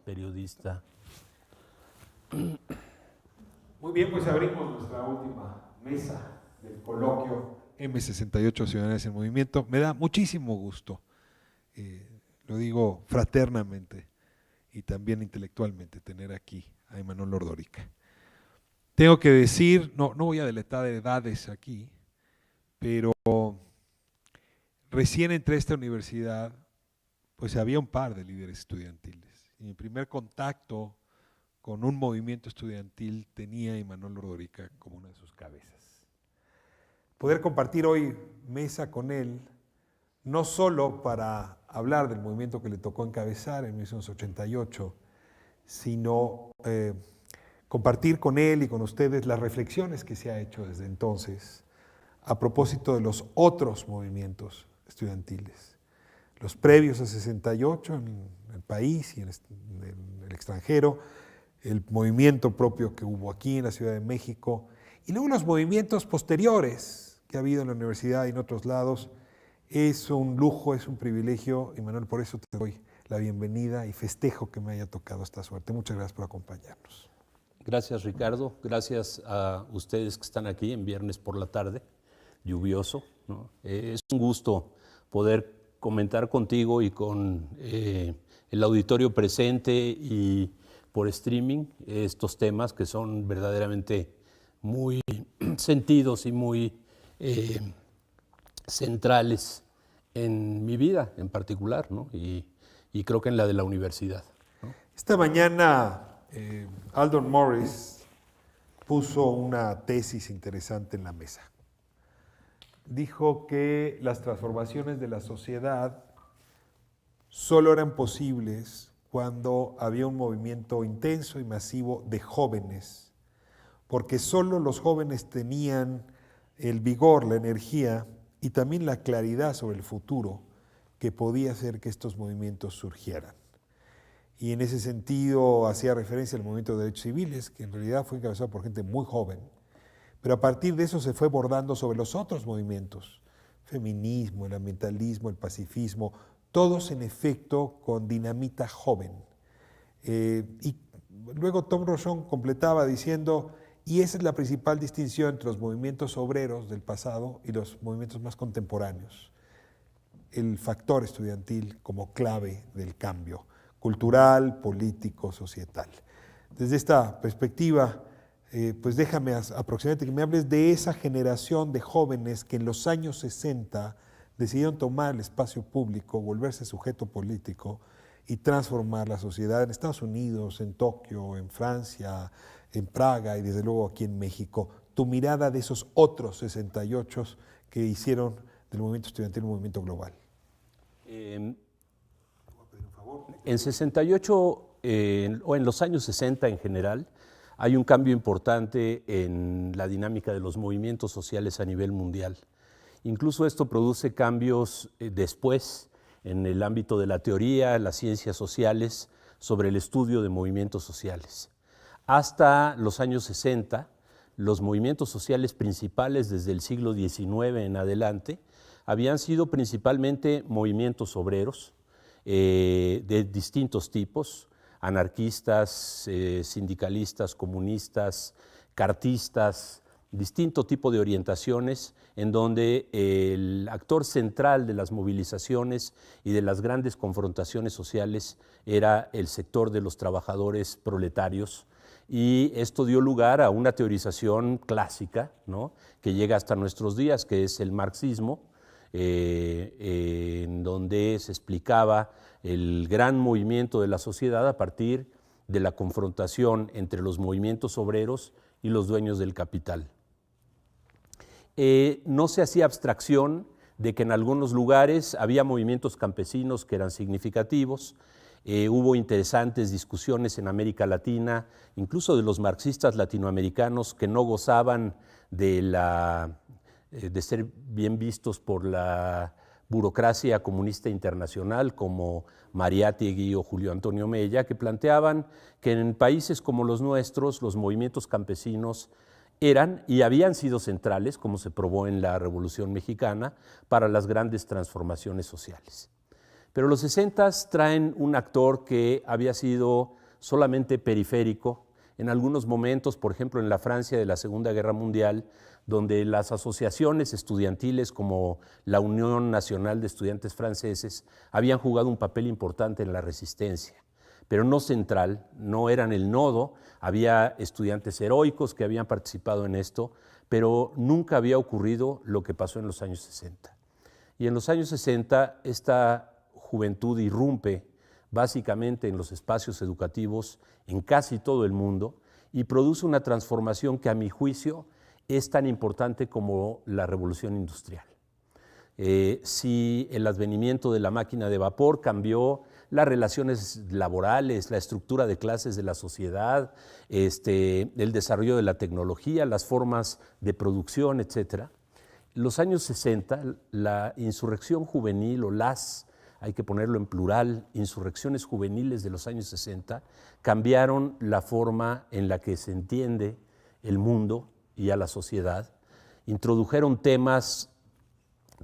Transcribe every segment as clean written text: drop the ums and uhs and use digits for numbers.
periodista. Muy bien, pues abrimos nuestra última mesa del coloquio M68 Ciudadanos en Movimiento. Me da muchísimo gusto, lo digo fraternamente y también intelectualmente, tener aquí a Imanol Ordórica. Tengo que decir, no voy a delatar edades aquí, pero recién entré a esta universidad, pues había un par de líderes estudiantiles. Y mi primer contacto con un movimiento estudiantil tenía a Imanol Ordórica como una de sus cabezas. Poder compartir hoy mesa con él, no solo para hablar del movimiento que le tocó encabezar en 1988, sino compartir con él y con ustedes las reflexiones que se ha hecho desde entonces a propósito de los otros movimientos estudiantiles, los previos a 68 en el país y en el extranjero, el movimiento propio que hubo aquí en la Ciudad de México, y luego los movimientos posteriores que ha habido en la universidad y en otros lados. Es un lujo, es un privilegio, y Manuel, por eso te doy la bienvenida y festejo que me haya tocado esta suerte. Muchas gracias por acompañarnos. Gracias, Ricardo. Gracias a ustedes que están aquí en viernes por la tarde, lluvioso, ¿no? Es un gusto poder comentar contigo y con el auditorio presente y por streaming estos temas que son verdaderamente muy sentidos y muy centrales en mi vida en particular, ¿no? Y creo que en la de la universidad, ¿no? Esta mañana Aldon Morris puso una tesis interesante en la mesa. Dijo que las transformaciones de la sociedad solo eran posibles cuando había un movimiento intenso y masivo de jóvenes, porque solo los jóvenes tenían el vigor, la energía y también la claridad sobre el futuro que podía hacer que estos movimientos surgieran. Y en ese sentido hacía referencia al movimiento de derechos civiles, que en realidad fue encabezado por gente muy joven, pero a partir de eso se fue bordando sobre los otros movimientos, feminismo, el ambientalismo, el pacifismo, todos en efecto con dinamita joven. Y luego Tom Rochon completaba diciendo, y esa es la principal distinción entre los movimientos obreros del pasado y los movimientos más contemporáneos, el factor estudiantil como clave del cambio cultural, político, societal. Desde esta perspectiva, pues déjame aproximadamente que me hables de esa generación de jóvenes que en los años 60 decidieron tomar el espacio público, volverse sujeto político y transformar la sociedad en Estados Unidos, en Tokio, en Francia, en Praga y desde luego aquí en México. Tu mirada de esos otros 68 que hicieron del movimiento estudiantil un movimiento global. En 68 o en los años 60 en general, hay un cambio importante en la dinámica de los movimientos sociales a nivel mundial. Incluso esto produce cambios después en el ámbito de la teoría, las ciencias sociales, sobre el estudio de movimientos sociales. Hasta los años 60, los movimientos sociales principales desde el siglo XIX en adelante habían sido principalmente movimientos obreros de distintos tipos, anarquistas, sindicalistas, comunistas, cartistas, distinto tipo de orientaciones en donde el actor central de las movilizaciones y de las grandes confrontaciones sociales era el sector de los trabajadores proletarios, y esto dio lugar a una teorización clásica, ¿no?, que llega hasta nuestros días, que es el marxismo, en donde se explicaba el gran movimiento de la sociedad a partir de la confrontación entre los movimientos obreros y los dueños del capital. No se hacía abstracción de que en algunos lugares había movimientos campesinos que eran significativos. Hubo interesantes discusiones en América Latina, incluso de los marxistas latinoamericanos que no gozaban de ser bien vistos por la burocracia comunista internacional, como Mariátegui o Julio Antonio Mella, que planteaban que en países como los nuestros los movimientos campesinos eran y habían sido centrales, como se probó en la Revolución Mexicana, para las grandes transformaciones sociales. Pero los 60 traen un actor que había sido solamente periférico en algunos momentos, por ejemplo en la Francia de la Segunda Guerra Mundial, donde las asociaciones estudiantiles como la Unión Nacional de Estudiantes Franceses habían jugado un papel importante en la resistencia, pero no central, no eran el nodo. Había estudiantes heroicos que habían participado en esto, pero nunca había ocurrido lo que pasó en los años 60. Y en los años 60 esta juventud irrumpe básicamente en los espacios educativos en casi todo el mundo y produce una transformación que a mi juicio es tan importante como la revolución industrial. Si el advenimiento de la máquina de vapor cambió las relaciones laborales, la estructura de clases de la sociedad, el desarrollo de la tecnología, las formas de producción, etc. Los años 60, la insurrección juvenil o hay que ponerlo en plural, insurrecciones juveniles de los años 60, cambiaron la forma en la que se entiende el mundo y a la sociedad, introdujeron temas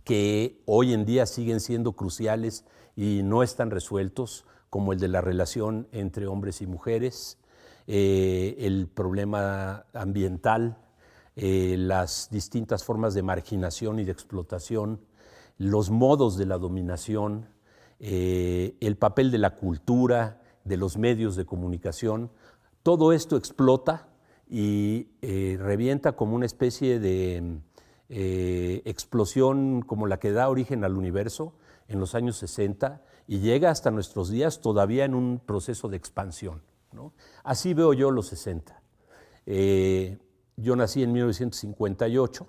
que hoy en día siguen siendo cruciales y no están resueltos, como el de la relación entre hombres y mujeres, el problema ambiental, las distintas formas de marginación y de explotación, los modos de la dominación, el papel de la cultura, de los medios de comunicación. Todo esto explota y revienta como una especie de explosión como la que da origen al universo en los años 60 y llega hasta nuestros días todavía en un proceso de expansión, ¿no? Así veo yo los 60. Yo nací en 1958,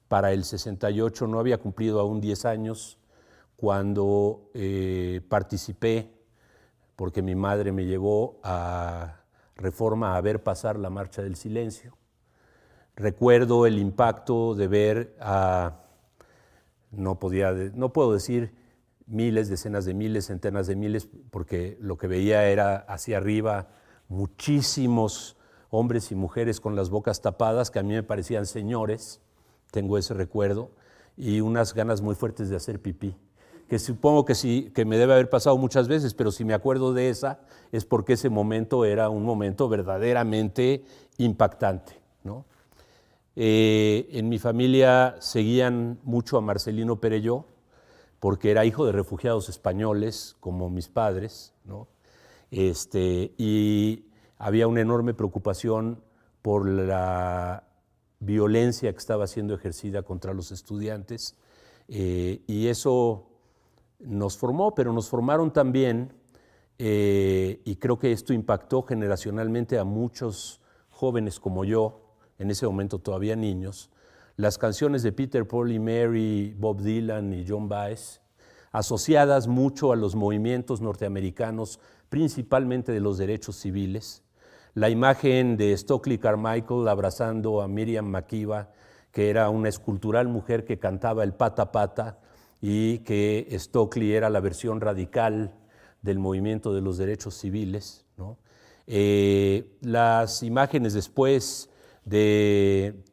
para el 68 no había cumplido aún 10 años cuando participé, porque mi madre me llevó a Reforma a ver pasar la Marcha del Silencio. Recuerdo el impacto de ver no puedo decir miles, decenas de miles, centenas de miles, porque lo que veía era hacia arriba muchísimos hombres y mujeres con las bocas tapadas que a mí me parecían señores, tengo ese recuerdo, y unas ganas muy fuertes de hacer pipí, que supongo que sí, que me debe haber pasado muchas veces, pero si me acuerdo de esa es porque ese momento era un momento verdaderamente impactante, ¿no? En mi familia seguían mucho a Marcelino Perelló, porque era hijo de refugiados españoles, como mis padres, ¿no? Y había una enorme preocupación por la violencia que estaba siendo ejercida contra los estudiantes, y eso nos formó, pero nos formaron también, y creo que esto impactó generacionalmente a muchos jóvenes como yo, en ese momento todavía niños, las canciones de Peter, Paul y Mary, Bob Dylan y John Baez, asociadas mucho a los movimientos norteamericanos, principalmente de los derechos civiles. La imagen de Stokely Carmichael abrazando a Miriam Makeba, que era una escultural mujer que cantaba el pata pata, y que Stokely era la versión radical del movimiento de los derechos civiles, ¿no? Las imágenes después de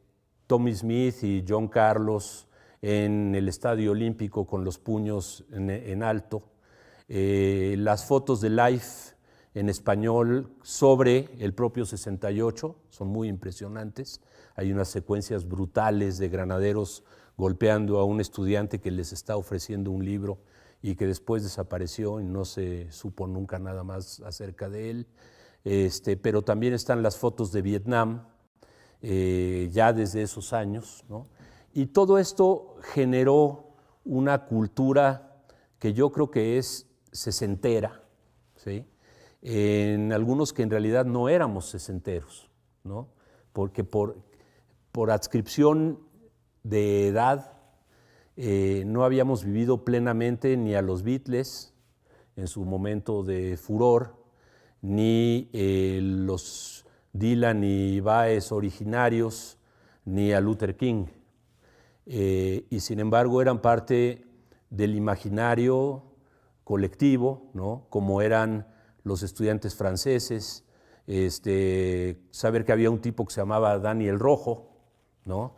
Tommy Smith y John Carlos en el Estadio Olímpico con los puños en alto, las fotos de Life en español sobre el propio 68 son muy impresionantes. Hay unas secuencias brutales de granaderos golpeando a un estudiante que les está ofreciendo un libro y que después desapareció y no se supo nunca nada más acerca de él. Pero también están las fotos de Vietnam, ya desde esos años, ¿no? Y todo esto generó una cultura que yo creo que es sesentera, ¿sí? En algunos que en realidad no éramos sesenteros, ¿no? Porque por adscripción de edad no habíamos vivido plenamente ni a los Beatles en su momento de furor, ni los Dylan y Baez originarios, ni a Luther King. Y sin embargo eran parte del imaginario colectivo, ¿no? Como eran los estudiantes franceses, saber que había un tipo que se llamaba Daniel Rojo, ¿no?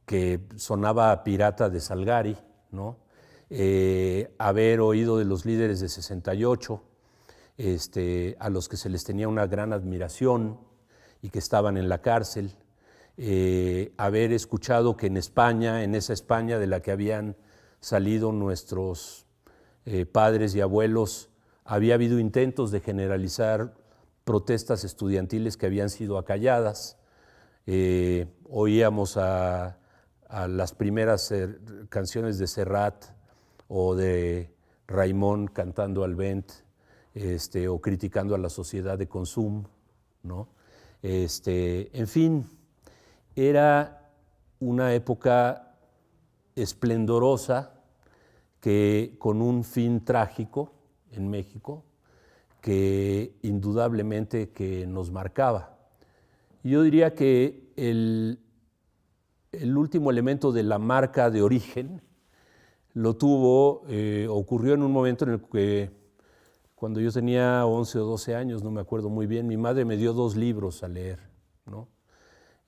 Que sonaba a pirata de Salgari, ¿no? haber oído de los líderes de 68, a los que se les tenía una gran admiración y que estaban en la cárcel, haber escuchado que en España, en esa España de la que habían salido nuestros padres y abuelos, había habido intentos de generalizar protestas estudiantiles que habían sido acalladas. Oíamos a las primeras canciones de Serrat o de Raimon cantando al vent, o criticando a la sociedad de consumo, ¿no? En fin, era una época esplendorosa que con un fin trágico en México que indudablemente que nos marcaba. Yo diría que el último elemento de la marca de origen lo tuvo, ocurrió en un momento en el que cuando yo tenía 11 o 12 años, no me acuerdo muy bien, mi madre me dio 2 libros a leer, ¿no?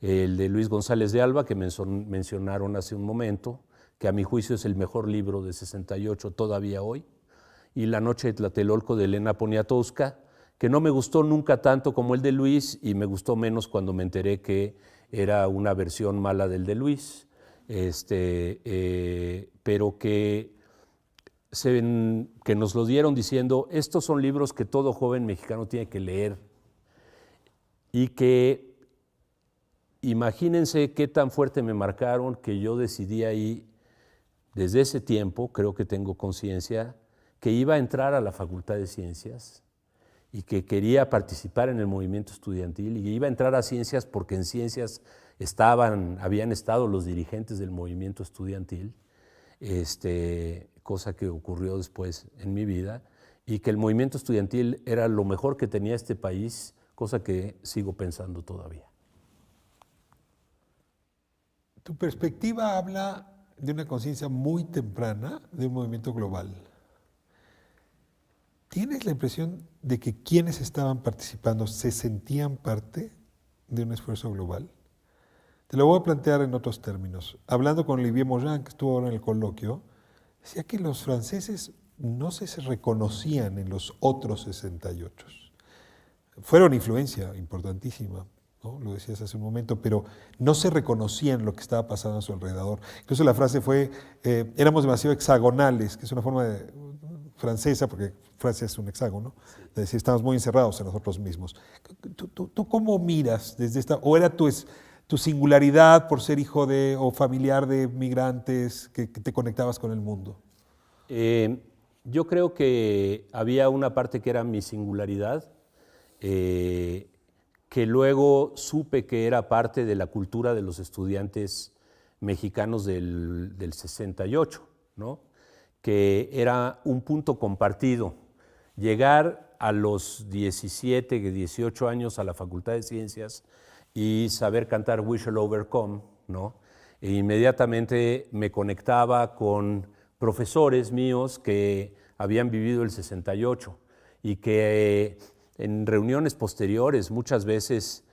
El de Luis González de Alba, que mencionaron hace un momento, que a mi juicio es el mejor libro de 68 todavía hoy, y La noche de Tlatelolco de Elena Poniatowska, que no me gustó nunca tanto como el de Luis y me gustó menos cuando me enteré que era una versión mala del de Luis, pero que nos lo dieron diciendo, estos son libros que todo joven mexicano tiene que leer, y que imagínense qué tan fuerte me marcaron que yo decidí ahí, desde ese tiempo, creo que tengo conciencia, que iba a entrar a la Facultad de Ciencias y que quería participar en el movimiento estudiantil y iba a entrar a Ciencias porque en Ciencias habían estado los dirigentes del movimiento estudiantil, cosa que ocurrió después en mi vida, y que el movimiento estudiantil era lo mejor que tenía este país, cosa que sigo pensando todavía. Tu perspectiva habla de una conciencia muy temprana de un movimiento global. ¿Tienes la impresión de que quienes estaban participando se sentían parte de un esfuerzo global? Te lo voy a plantear en otros términos. Hablando con Olivier Morin, que estuvo ahora en el coloquio, decía que los franceses no se reconocían en los otros 68. Fueron influencia importantísima, ¿no? Lo decías hace un momento, pero no se reconocían lo que estaba pasando a su alrededor. Incluso la frase fue, éramos demasiado hexagonales, que es una forma francesa, porque Francia es un hexágono, de decir, estamos muy encerrados en nosotros mismos. ¿Tú cómo miras desde esta, o era tu singularidad por ser hijo de o familiar de migrantes que te conectabas con el mundo? Yo creo que había una parte que era mi singularidad, que luego supe que era parte de la cultura de los estudiantes mexicanos del 68, ¿no? Que era un punto compartido. Llegar a los 17, 18 años a la Facultad de Ciencias y saber cantar We Shall Overcome, ¿no? E inmediatamente me conectaba con profesores míos que habían vivido el 68 y que en reuniones posteriores muchas veces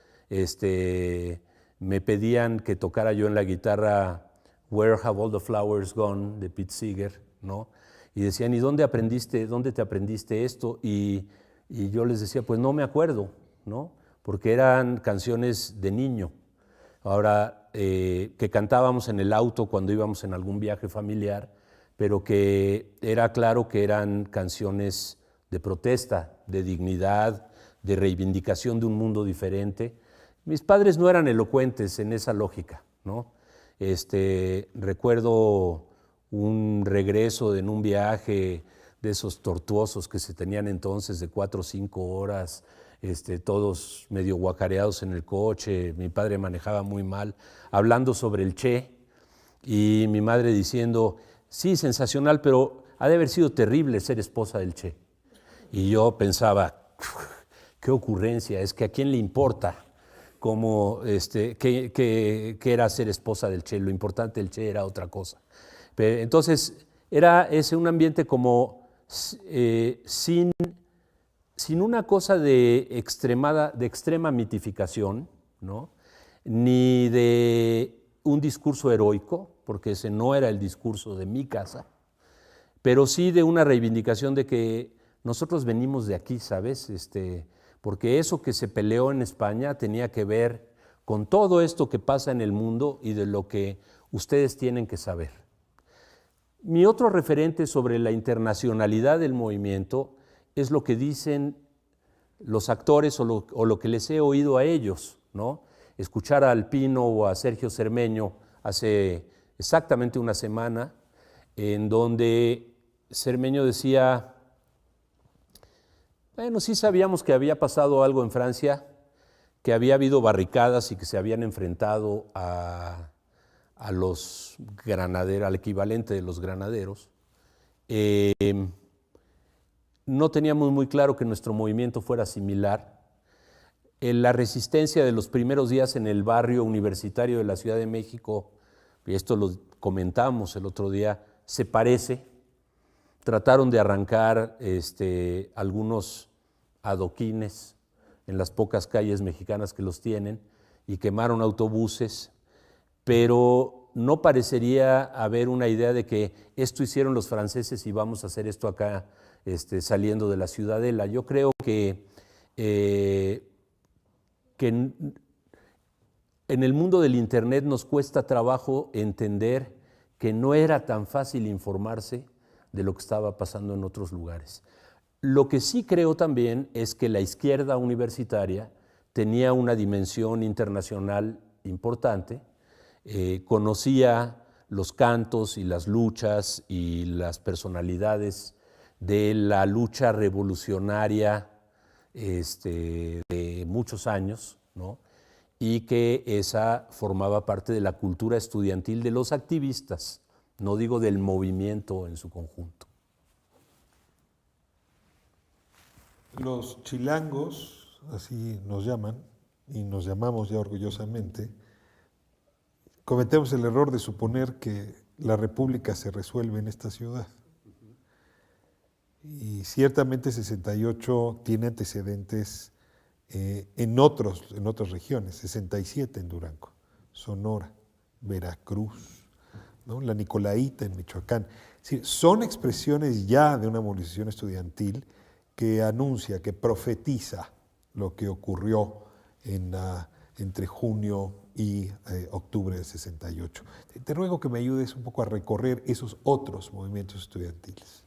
me pedían que tocara yo en la guitarra Where Have All the Flowers Gone de Pete Seeger, ¿no? Y decían, ¿y dónde te aprendiste esto? Y yo les decía, pues no me acuerdo, ¿no? Porque eran canciones de niño. Ahora, que cantábamos en el auto cuando íbamos en algún viaje familiar, pero que era claro que eran canciones de protesta, de dignidad, de reivindicación de un mundo diferente. Mis padres no eran elocuentes en esa lógica, ¿no? Recuerdo un regreso en un viaje de esos tortuosos que se tenían entonces de 4 o 5 horas, todos medio guacareados en el coche, mi padre manejaba muy mal, hablando sobre el Che, y mi madre diciendo, sí, sensacional, pero ha de haber sido terrible ser esposa del Che. Y yo pensaba, qué ocurrencia, es que a quién le importa cómo, qué era ser esposa del Che, lo importante del Che era otra cosa. Pero, entonces, era ese un ambiente como sin una cosa de extrema mitificación, ¿no? Ni de un discurso heroico, porque ese no era el discurso de mi casa, pero sí de una reivindicación de que nosotros venimos de aquí, ¿sabes? Porque eso que se peleó en España tenía que ver con todo esto que pasa en el mundo y de lo que ustedes tienen que saber. Mi otro referente sobre la internacionalidad del movimiento es lo que dicen los actores o lo que les he oído a ellos, ¿no? Escuchar a Alpino o a Sergio Cermeño hace exactamente una semana, en donde Cermeño decía, bueno, sí sabíamos que había pasado algo en Francia, que había habido barricadas y que se habían enfrentado a los granaderos, al equivalente de los granaderos. No teníamos muy claro que nuestro movimiento fuera similar. La resistencia de los primeros días en el barrio universitario de la Ciudad de México, y esto lo comentamos el otro día, se parece. Trataron de arrancar algunos adoquines en las pocas calles mexicanas que los tienen y quemaron autobuses, pero no parecería haber una idea de que esto hicieron los franceses y vamos a hacer esto acá saliendo de la Ciudadela. Yo creo que en el mundo del Internet nos cuesta trabajo entender que no era tan fácil informarse de lo que estaba pasando en otros lugares. Lo que sí creo también es que la izquierda universitaria tenía una dimensión internacional importante, conocía los cantos y las luchas y las personalidades de la lucha revolucionaria de muchos años, ¿no? Y que esa formaba parte de la cultura estudiantil de los activistas, no digo del movimiento en su conjunto. Los chilangos, así nos llaman, y nos llamamos ya orgullosamente, cometemos el error de suponer que la república se resuelve en esta ciudad. Y ciertamente 68 tiene antecedentes en otras regiones, 67 en Durango, Sonora, Veracruz, ¿no? La Nicolaíta en Michoacán. Es decir, son expresiones ya de una movilización estudiantil que anuncia, que profetiza lo que ocurrió entre junio y octubre del 68. Te ruego que me ayudes un poco a recorrer esos otros movimientos estudiantiles.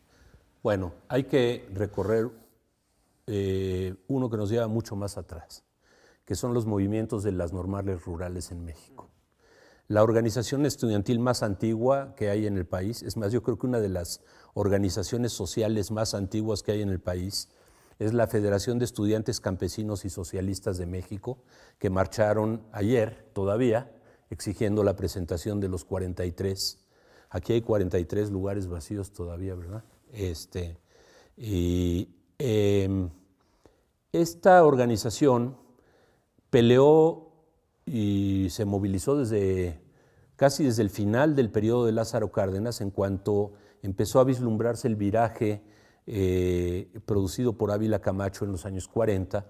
Bueno, hay que recorrer uno que nos lleva mucho más atrás, que son los movimientos de las normales rurales en México. La organización estudiantil más antigua que hay en el país, es más, yo creo que una de las organizaciones sociales más antiguas que hay en el país, es la Federación de Estudiantes Campesinos y Socialistas de México, que marcharon ayer todavía, exigiendo la presentación de los 43. Aquí hay 43 lugares vacíos todavía, ¿verdad? Esta organización peleó y se movilizó casi desde el final del periodo de Lázaro Cárdenas, en cuanto empezó a vislumbrarse el viraje producido por Ávila Camacho en los años 40,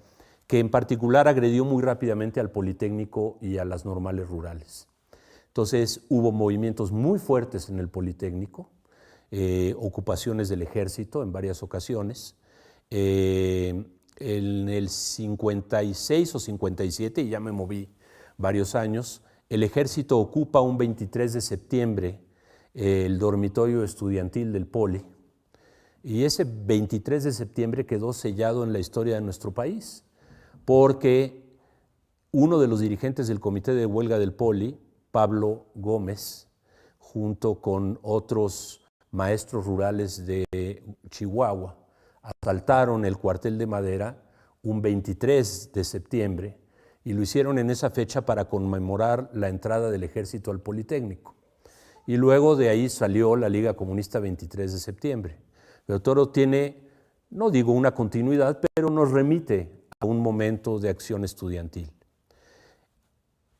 que en particular agredió muy rápidamente al Politécnico y a las normales rurales. Entonces hubo movimientos muy fuertes en el Politécnico, ocupaciones del ejército en varias ocasiones. En el 56 o 57, y ya me moví varios años, el ejército ocupa un 23 de septiembre el dormitorio estudiantil del Poli, y ese 23 de septiembre quedó sellado en la historia de nuestro país, porque uno de los dirigentes del comité de huelga del Poli, Pablo Gómez, junto con otros maestros rurales de Chihuahua, asaltaron el cuartel de Madera un 23 de septiembre y lo hicieron en esa fecha para conmemorar la entrada del ejército al Politécnico. Y luego de ahí salió la Liga Comunista 23 de septiembre. Pero todo tiene, no digo una continuidad, pero nos remite a un momento de acción estudiantil.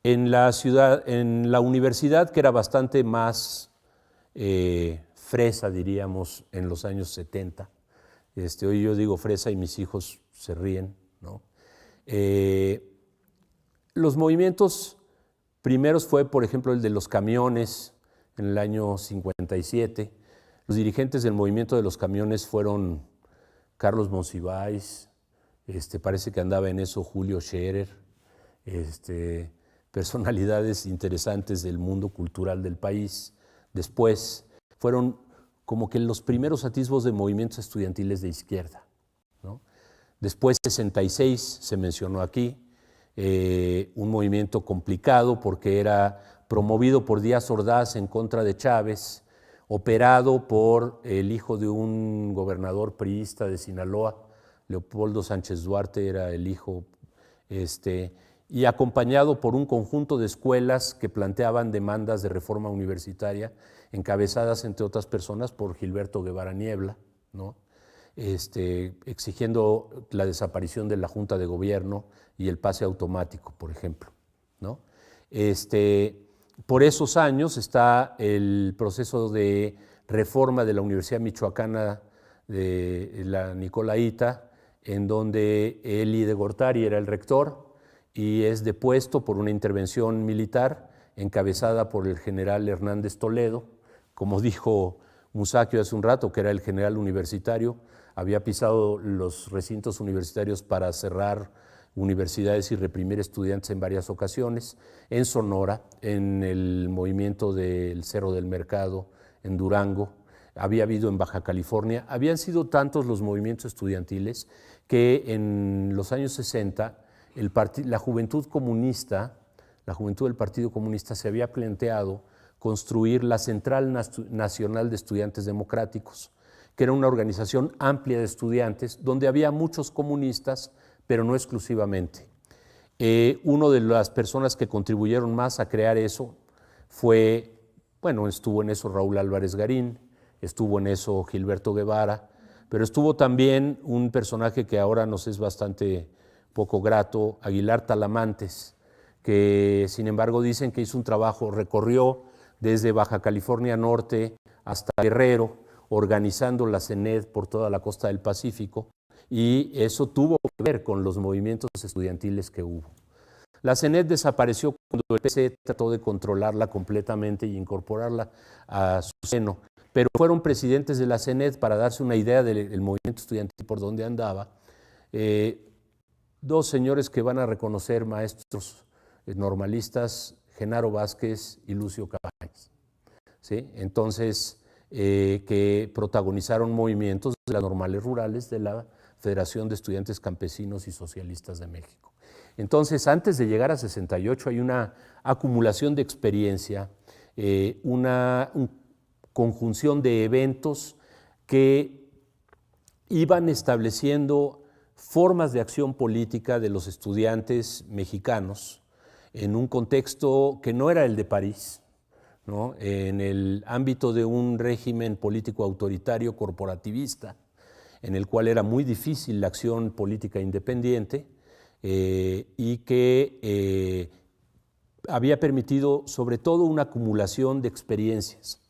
En la universidad, que era bastante más fresa, diríamos, en los años 70, hoy yo digo fresa y mis hijos se ríen, ¿no? Los movimientos primeros fue, por ejemplo, el de los camiones en el año 57, Los dirigentes del movimiento de los camiones fueron Carlos Monsiváis, parece que andaba en eso Julio Scherer, personalidades interesantes del mundo cultural del país. Después fueron como que los primeros atisbos de movimientos estudiantiles de izquierda, ¿no? Después, 66, se mencionó aquí, un movimiento complicado porque era promovido por Díaz Ordaz en contra de Chávez, operado por el hijo de un gobernador priista de Sinaloa, Leopoldo Sánchez Duarte era el hijo, y acompañado por un conjunto de escuelas que planteaban demandas de reforma universitaria, encabezadas, entre otras personas, por Gilberto Guevara Niebla, ¿no? Exigiendo la desaparición de la Junta de Gobierno y el pase automático, por ejemplo, ¿no? Por esos años está el proceso de reforma de la Universidad Michoacana de la Nicolaita, en donde Eli de Gortari era el rector y es depuesto por una intervención militar encabezada por el general Hernández Toledo. Como dijo Musacchio hace un rato, que era el general universitario, había pisado los recintos universitarios para cerrar universidades y reprimir estudiantes en varias ocasiones, en Sonora, en el movimiento del Cerro del Mercado, en Durango, había habido en Baja California. Habían sido tantos los movimientos estudiantiles que en los años 60 la juventud comunista, la juventud del Partido Comunista se había planteado construir la Central Nacional de Estudiantes Democráticos, que era una organización amplia de estudiantes donde había muchos comunistas, pero no exclusivamente. Una de las personas que contribuyeron más a crear eso fue, bueno, estuvo en eso Raúl Álvarez Garín, estuvo en eso Gilberto Guevara, pero estuvo también un personaje que ahora nos es bastante poco grato, Aguilar Talamantes, que sin embargo dicen que hizo un trabajo, recorrió desde Baja California Norte hasta Guerrero, organizando la CENED por toda la costa del Pacífico, y eso tuvo que ver con los movimientos estudiantiles que hubo. La CENED desapareció cuando el PC trató de controlarla completamente y incorporarla a su seno, pero fueron presidentes de la CENED, para darse una idea del movimiento estudiantil por donde andaba, dos señores que van a reconocer, maestros normalistas, Genaro Vázquez y Lucio Cabañas, ¿sí? Entonces, que protagonizaron movimientos de las normales rurales de la Federación de Estudiantes Campesinos y Socialistas de México. Entonces, antes de llegar a 68 hay una acumulación de experiencia, una conjunción de eventos que iban estableciendo formas de acción política de los estudiantes mexicanos en un contexto que no era el de París, ¿no? En el ámbito de un régimen político autoritario corporativista, en el cual era muy difícil la acción política independiente, y que había permitido sobre todo una acumulación de experiencias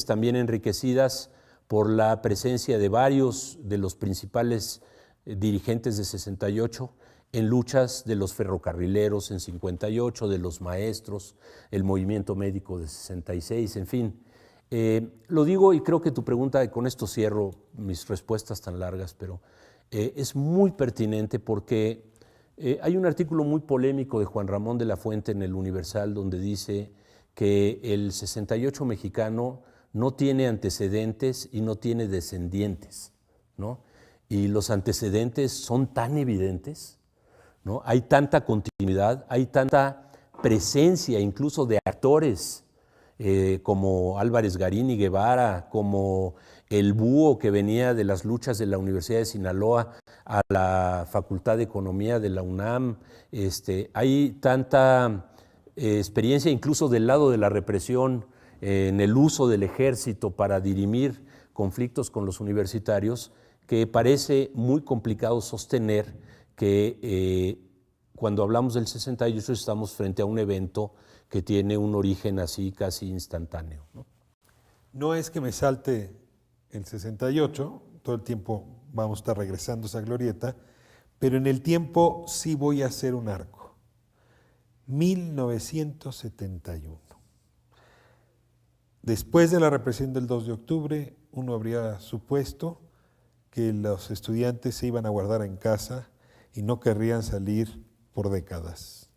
también enriquecidas por la presencia de varios de los principales dirigentes de 68 en luchas de los ferrocarrileros en 58, de los maestros, el movimiento médico de 66, en fin. Lo digo y creo que tu pregunta, y con esto cierro mis respuestas tan largas, pero es muy pertinente porque hay un artículo muy polémico de Juan Ramón de la Fuente en el Universal donde dice que el 68 mexicano no tiene antecedentes y no tiene descendientes, ¿no? Y los antecedentes son tan evidentes, ¿no? Hay tanta continuidad, hay tanta presencia incluso de actores como Álvarez Garín y Guevara, como el Búho que venía de las luchas de la Universidad de Sinaloa a la Facultad de Economía de la UNAM. Hay tanta experiencia incluso del lado de la represión en el uso del ejército para dirimir conflictos con los universitarios, que parece muy complicado sostener que cuando hablamos del 68 estamos frente a un evento que tiene un origen así casi instantáneo, ¿no? No es que me salte el 68, todo el tiempo vamos a estar regresando a esa glorieta, pero en el tiempo sí voy a hacer un arco. 1971. Después de la represión del 2 de octubre, uno habría supuesto que los estudiantes se iban a guardar en casa y no querrían salir por décadas.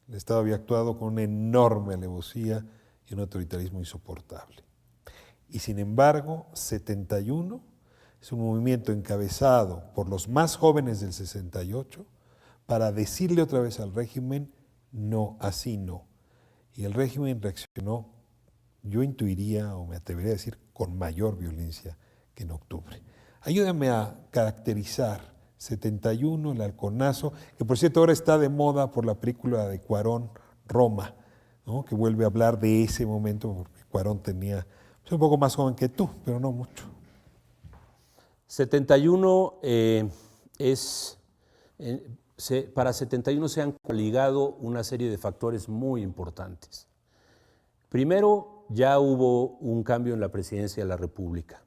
El Estado había actuado con una enorme alevosía y un autoritarismo insoportable. Y sin embargo, 71 es un movimiento encabezado por los más jóvenes del 68 para decirle otra vez al régimen, no, así no. Y el régimen reaccionó, yo intuiría o me atrevería a decir, con mayor violencia que en octubre. Ayúdame a caracterizar 71, el halconazo, que por cierto ahora está de moda por la película de Cuarón, Roma, ¿no? Que vuelve a hablar de ese momento, porque Cuarón tenía, pues, un poco más joven que tú, pero no mucho. 71 para 71 se han coligado una serie de factores muy importantes. Primero, ya hubo un cambio en la presidencia de la República.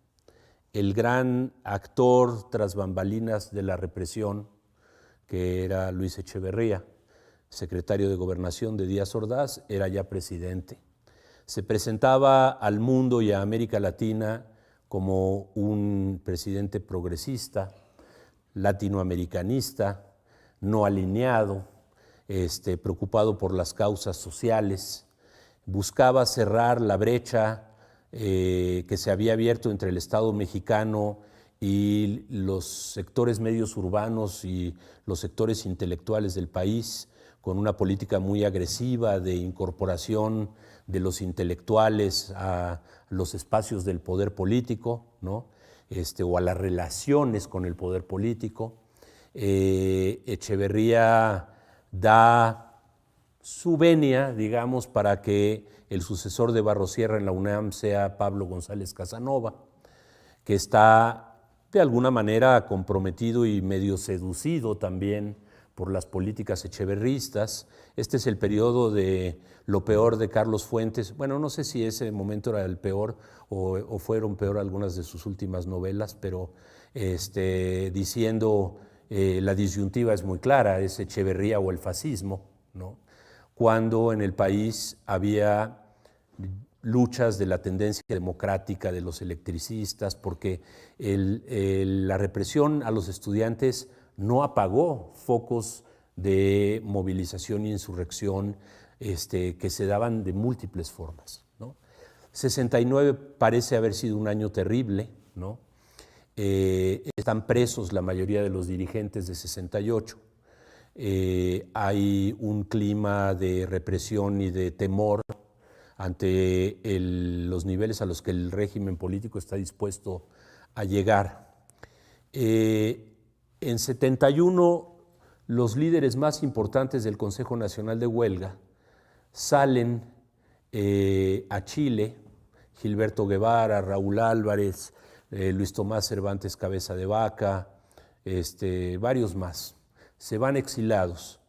El gran actor tras bambalinas de la represión, que era Luis Echeverría, secretario de Gobernación de Díaz Ordaz, era ya presidente. Se presentaba al mundo y a América Latina como un presidente progresista, latinoamericanista, no alineado, preocupado por las causas sociales. Buscaba cerrar la brecha que se había abierto entre el Estado mexicano y los sectores medios urbanos y los sectores intelectuales del país, con una política muy agresiva de incorporación de los intelectuales a los espacios del poder político, ¿no? O a las relaciones con el poder político. Echeverría da su venia, digamos, para que el sucesor de Barrosierra en la UNAM sea Pablo González Casanova, que está de alguna manera comprometido y medio seducido también por las políticas echeverristas. Este es el periodo de lo peor de Carlos Fuentes. Bueno, no sé si ese momento era el peor o fueron peor algunas de sus últimas novelas, pero diciendo la disyuntiva es muy clara, es Echeverría o el fascismo, ¿no? Cuando en el país había luchas de la tendencia democrática de los electricistas, porque la represión a los estudiantes no apagó focos de movilización e insurrección que se daban de múltiples formas, ¿no? 69 parece haber sido un año terrible, ¿no? Están presos la mayoría de los dirigentes de 68. Hay un clima de represión y de temor ante los niveles a los que el régimen político está dispuesto a llegar. En 71, los líderes más importantes del Consejo Nacional de Huelga salen a Chile, Gilberto Guevara, Raúl Álvarez, Luis Tomás Cervantes Cabeza de Vaca, varios más. Se van exilados.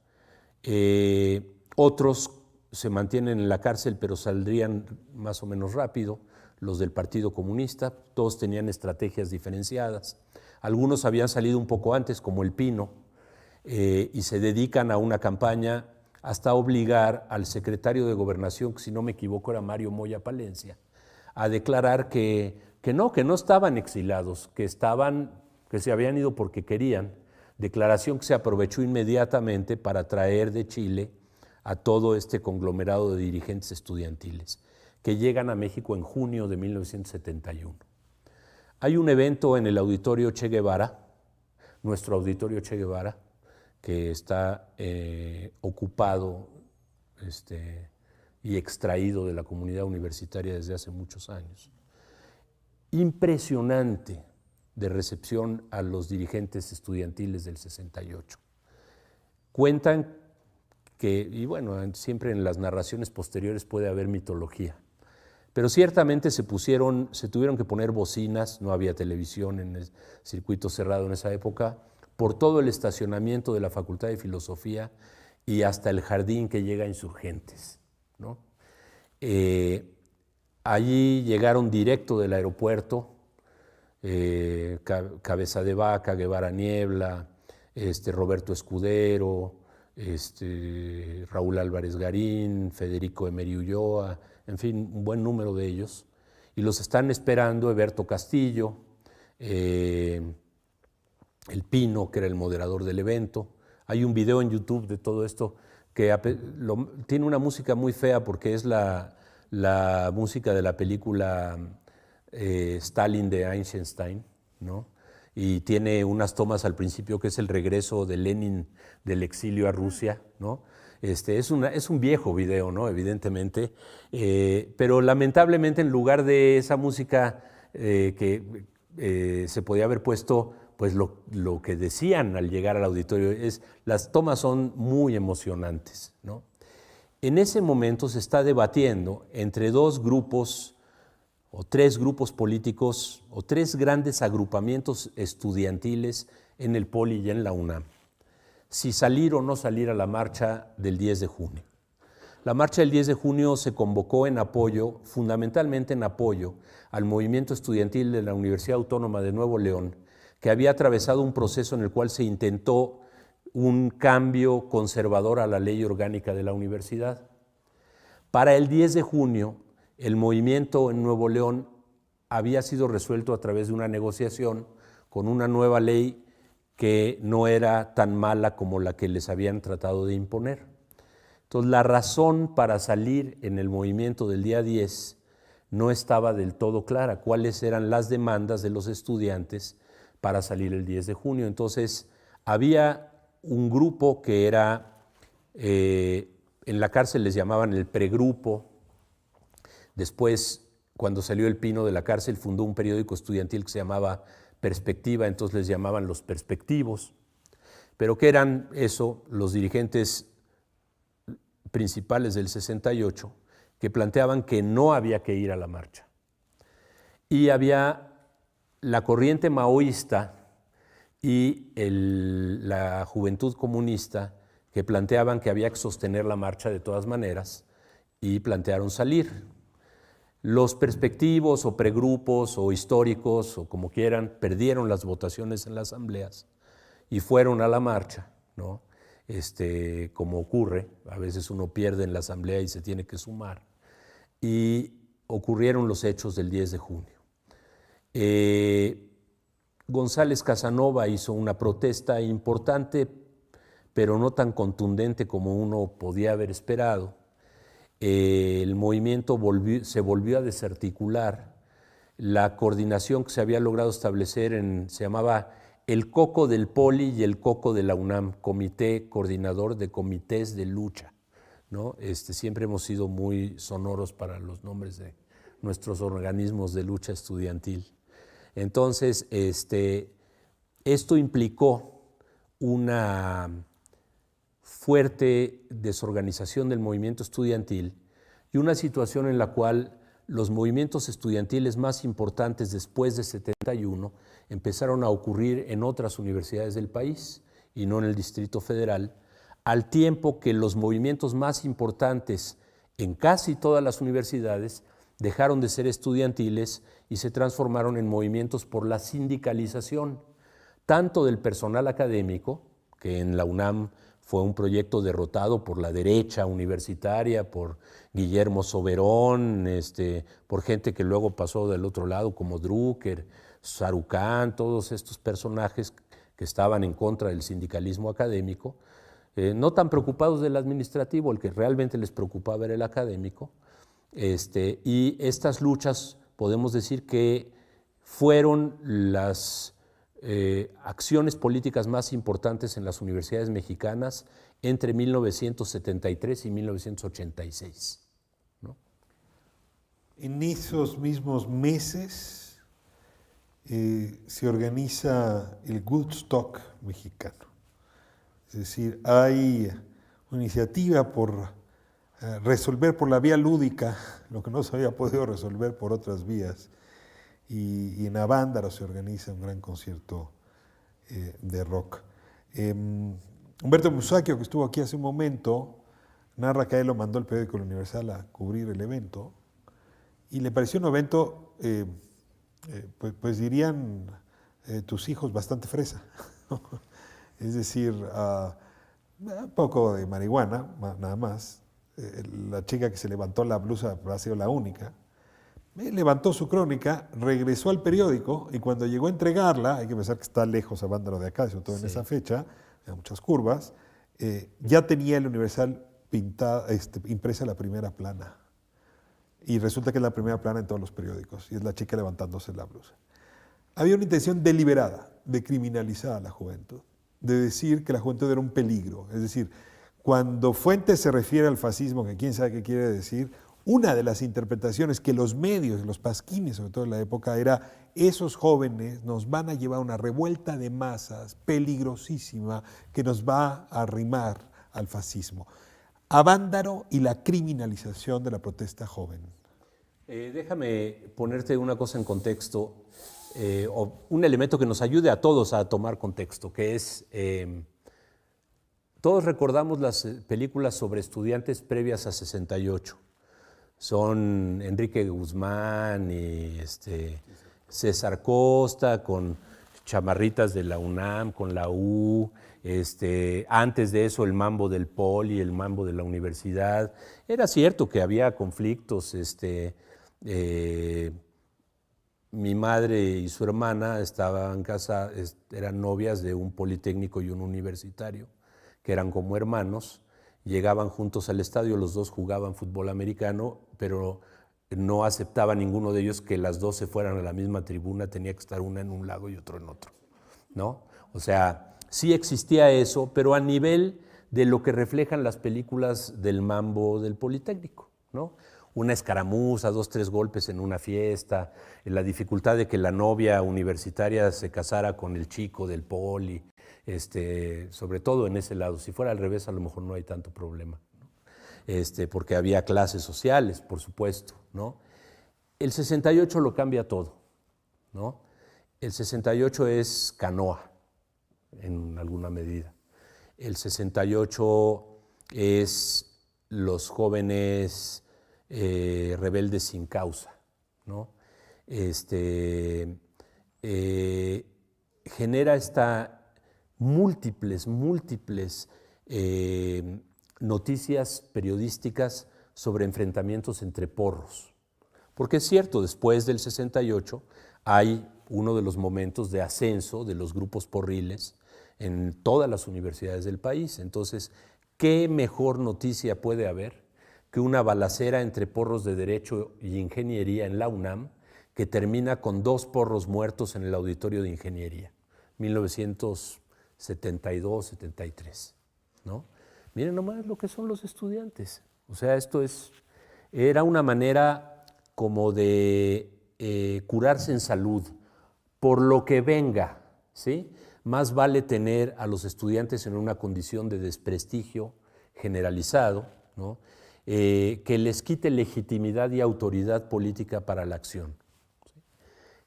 Otros se mantienen en la cárcel, pero saldrían más o menos rápido, los del Partido Comunista. Todos tenían estrategias diferenciadas. Algunos habían salido un poco antes, como el Pino, y se dedican a una campaña hasta obligar al secretario de Gobernación, que si no me equivoco era Mario Moya Palencia, a declarar que no estaban exilados, que se habían ido porque querían. Declaración que se aprovechó inmediatamente para traer de Chile a todo este conglomerado de dirigentes estudiantiles que llegan a México en junio de 1971. Hay un evento en el Auditorio Che Guevara, nuestro Auditorio Che Guevara, que está ocupado y extraído de la comunidad universitaria desde hace muchos años. Impresionante de recepción a los dirigentes estudiantiles del 68. Cuentan que, y bueno, siempre en las narraciones posteriores puede haber mitología, pero ciertamente se tuvieron que poner bocinas, no había televisión en el circuito cerrado en esa época, por todo el estacionamiento de la Facultad de Filosofía y hasta el jardín que llega a Insurgentes, ¿no? Allí llegaron directo del aeropuerto, Cabeza de Vaca, Guevara Niebla, Roberto Escudero, Raúl Álvarez Garín, Federico Emery Ulloa, en fin, un buen número de ellos. y los están esperando Eberto Castillo, El Pino, que era el moderador del evento. Hay un video en YouTube de todo esto que tiene una música muy fea porque es la música de la película Stalin de Eisenstein, ¿no? Y tiene unas tomas al principio que es el regreso de Lenin del exilio a Rusia, ¿no? Es un viejo video, ¿no? Evidentemente, pero lamentablemente en lugar de esa música que se podía haber puesto, pues lo que decían al llegar al auditorio las tomas son muy emocionantes, ¿no? En ese momento se está debatiendo entre dos grupos o tres grupos políticos o tres grandes agrupamientos estudiantiles en el Poli y en la UNAM, si salir o no salir a la marcha del 10 de junio. La marcha del 10 de junio se convocó en apoyo, fundamentalmente en apoyo, al movimiento estudiantil de la Universidad Autónoma de Nuevo León, que había atravesado un proceso en el cual se intentó un cambio conservador a la ley orgánica de la universidad. Para el 10 de junio, el movimiento en Nuevo León había sido resuelto a través de una negociación con una nueva ley que no era tan mala como la que les habían tratado de imponer. Entonces, la razón para salir en el movimiento del día 10 no estaba del todo clara, cuáles eran las demandas de los estudiantes para salir el 10 de junio. Entonces, había un grupo que era, en la cárcel les llamaban el pregrupo. Después, cuando salió El Pino de la cárcel, fundó un periódico estudiantil que se llamaba Perspectiva, entonces les llamaban los perspectivos. Pero ¿qué eran eso? Los dirigentes principales del 68, que planteaban que no había que ir a la marcha. Y había la corriente maoísta y la juventud comunista que planteaban que había que sostener la marcha de todas maneras y plantearon salir. Los perspectivos o pregrupos o históricos o como quieran perdieron las votaciones en las asambleas y fueron a la marcha, ¿no? Como ocurre, a veces uno pierde en la asamblea y se tiene que sumar. Y ocurrieron los hechos del 10 de junio. González Casanova hizo una protesta importante, pero no tan contundente como uno podía haber esperado. El movimiento se volvió a desarticular. La coordinación que se había logrado establecer se llamaba el COCO del Poli y el COCO de la UNAM, Comité Coordinador de Comités de Lucha, ¿no? Siempre hemos sido muy sonoros para los nombres de nuestros organismos de lucha estudiantil. Entonces, esto implicó una fuerte desorganización del movimiento estudiantil y una situación en la cual los movimientos estudiantiles más importantes después de 71 empezaron a ocurrir en otras universidades del país y no en el Distrito Federal, al tiempo que los movimientos más importantes en casi todas las universidades dejaron de ser estudiantiles y se transformaron en movimientos por la sindicalización, tanto del personal académico, que en la UNAM fue un proyecto derrotado por la derecha universitaria, por Guillermo Soberón, por gente que luego pasó del otro lado, como Drucker, Sarucán, todos estos personajes que estaban en contra del sindicalismo académico, no tan preocupados del administrativo, el que realmente les preocupaba era el académico. Y estas luchas, podemos decir que fueron las acciones políticas más importantes en las universidades mexicanas entre 1973 y 1986, ¿no? En esos mismos meses se organiza el Woodstock mexicano. Es decir, hay una iniciativa por resolver por la vía lúdica lo que no se había podido resolver por otras vías. Y en Avándaro se organiza un gran concierto de rock. Humberto Musacchio, que estuvo aquí hace un momento, narra que a él lo mandó el periódico La Universal a cubrir el evento y le pareció un evento, pues dirían tus hijos, bastante fresa. Es decir, un poco de marihuana, nada más. La chica que se levantó la blusa ha sido la única, Levantó su crónica, regresó al periódico y cuando llegó a entregarla, hay que pensar que está lejos Avándaro de acá, sobre todo en esa fecha, hay muchas curvas, ya tenía el Universal impresa la primera plana. Y resulta que es la primera plana en todos los periódicos y es la chica levantándose la blusa. Había una intención deliberada de criminalizar a la juventud, de decir que la juventud era un peligro. Es decir, cuando Fuentes se refiere al fascismo, que quién sabe qué quiere decir, una de las interpretaciones que los medios, los pasquines, sobre todo en la época, era esos jóvenes nos van a llevar a una revuelta de masas peligrosísima que nos va a arrimar al fascismo. Avándaro y la criminalización de la protesta joven. Déjame ponerte una cosa en contexto, o un elemento que nos ayude a todos a tomar contexto, que es, todos recordamos las películas sobre estudiantes previas a 68. Son Enrique Guzmán y César Costa con chamarritas de la UNAM, con la U, antes de eso el mambo del Poli, el mambo de la universidad. Era cierto que había conflictos, mi madre y su hermana estaban casadas, eran novias de un politécnico y un universitario, que eran como hermanos, llegaban juntos al estadio, los dos jugaban fútbol americano, pero no aceptaba ninguno de ellos que las dos se fueran a la misma tribuna, tenía que estar una en un lado y otro en otro, ¿no? O sea, sí existía eso, pero a nivel de lo que reflejan las películas del mambo del Politécnico, ¿no? Una escaramuza, 2, 3 golpes en una fiesta, la dificultad de que la novia universitaria se casara con el chico del poli, sobre todo en ese lado. Si fuera al revés, a lo mejor no hay tanto problema, ¿no? Porque había clases sociales, por supuesto, ¿no? El 68 lo cambia todo, ¿no? El 68 es Canoa, en alguna medida. El 68 es los jóvenes rebeldes sin causa, ¿no? Genera múltiples noticias periodísticas sobre enfrentamientos entre porros. Porque es cierto, después del 68 hay uno de los momentos de ascenso de los grupos porriles en todas las universidades del país. Entonces, ¿qué mejor noticia puede haber que una balacera entre porros de Derecho y Ingeniería en la UNAM que termina con 2 porros muertos en el auditorio de Ingeniería, 1972, 73, ¿no? Miren nomás lo que son los estudiantes. O sea, era una manera como de curarse en salud, por lo que venga, ¿sí? Más vale tener a los estudiantes en una condición de desprestigio generalizado, ¿no? Que les quite legitimidad y autoridad política para la acción. ¿Sí?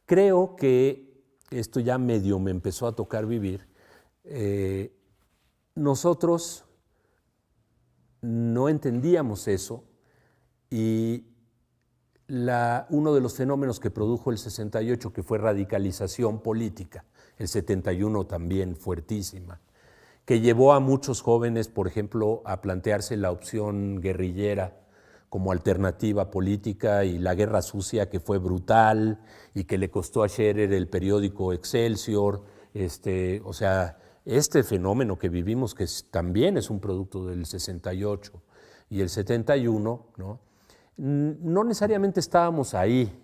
Creo que esto ya medio me empezó a tocar vivir. Nosotros no entendíamos eso y uno de los fenómenos que produjo el 68, que fue radicalización política, el 71 también fuertísima, que llevó a muchos jóvenes, por ejemplo, a plantearse la opción guerrillera como alternativa política, y la guerra sucia, que fue brutal y que le costó a Scherer el periódico Excelsior. O sea, este fenómeno que vivimos, que también es un producto del 68 y el 71, ¿no? No necesariamente estábamos ahí,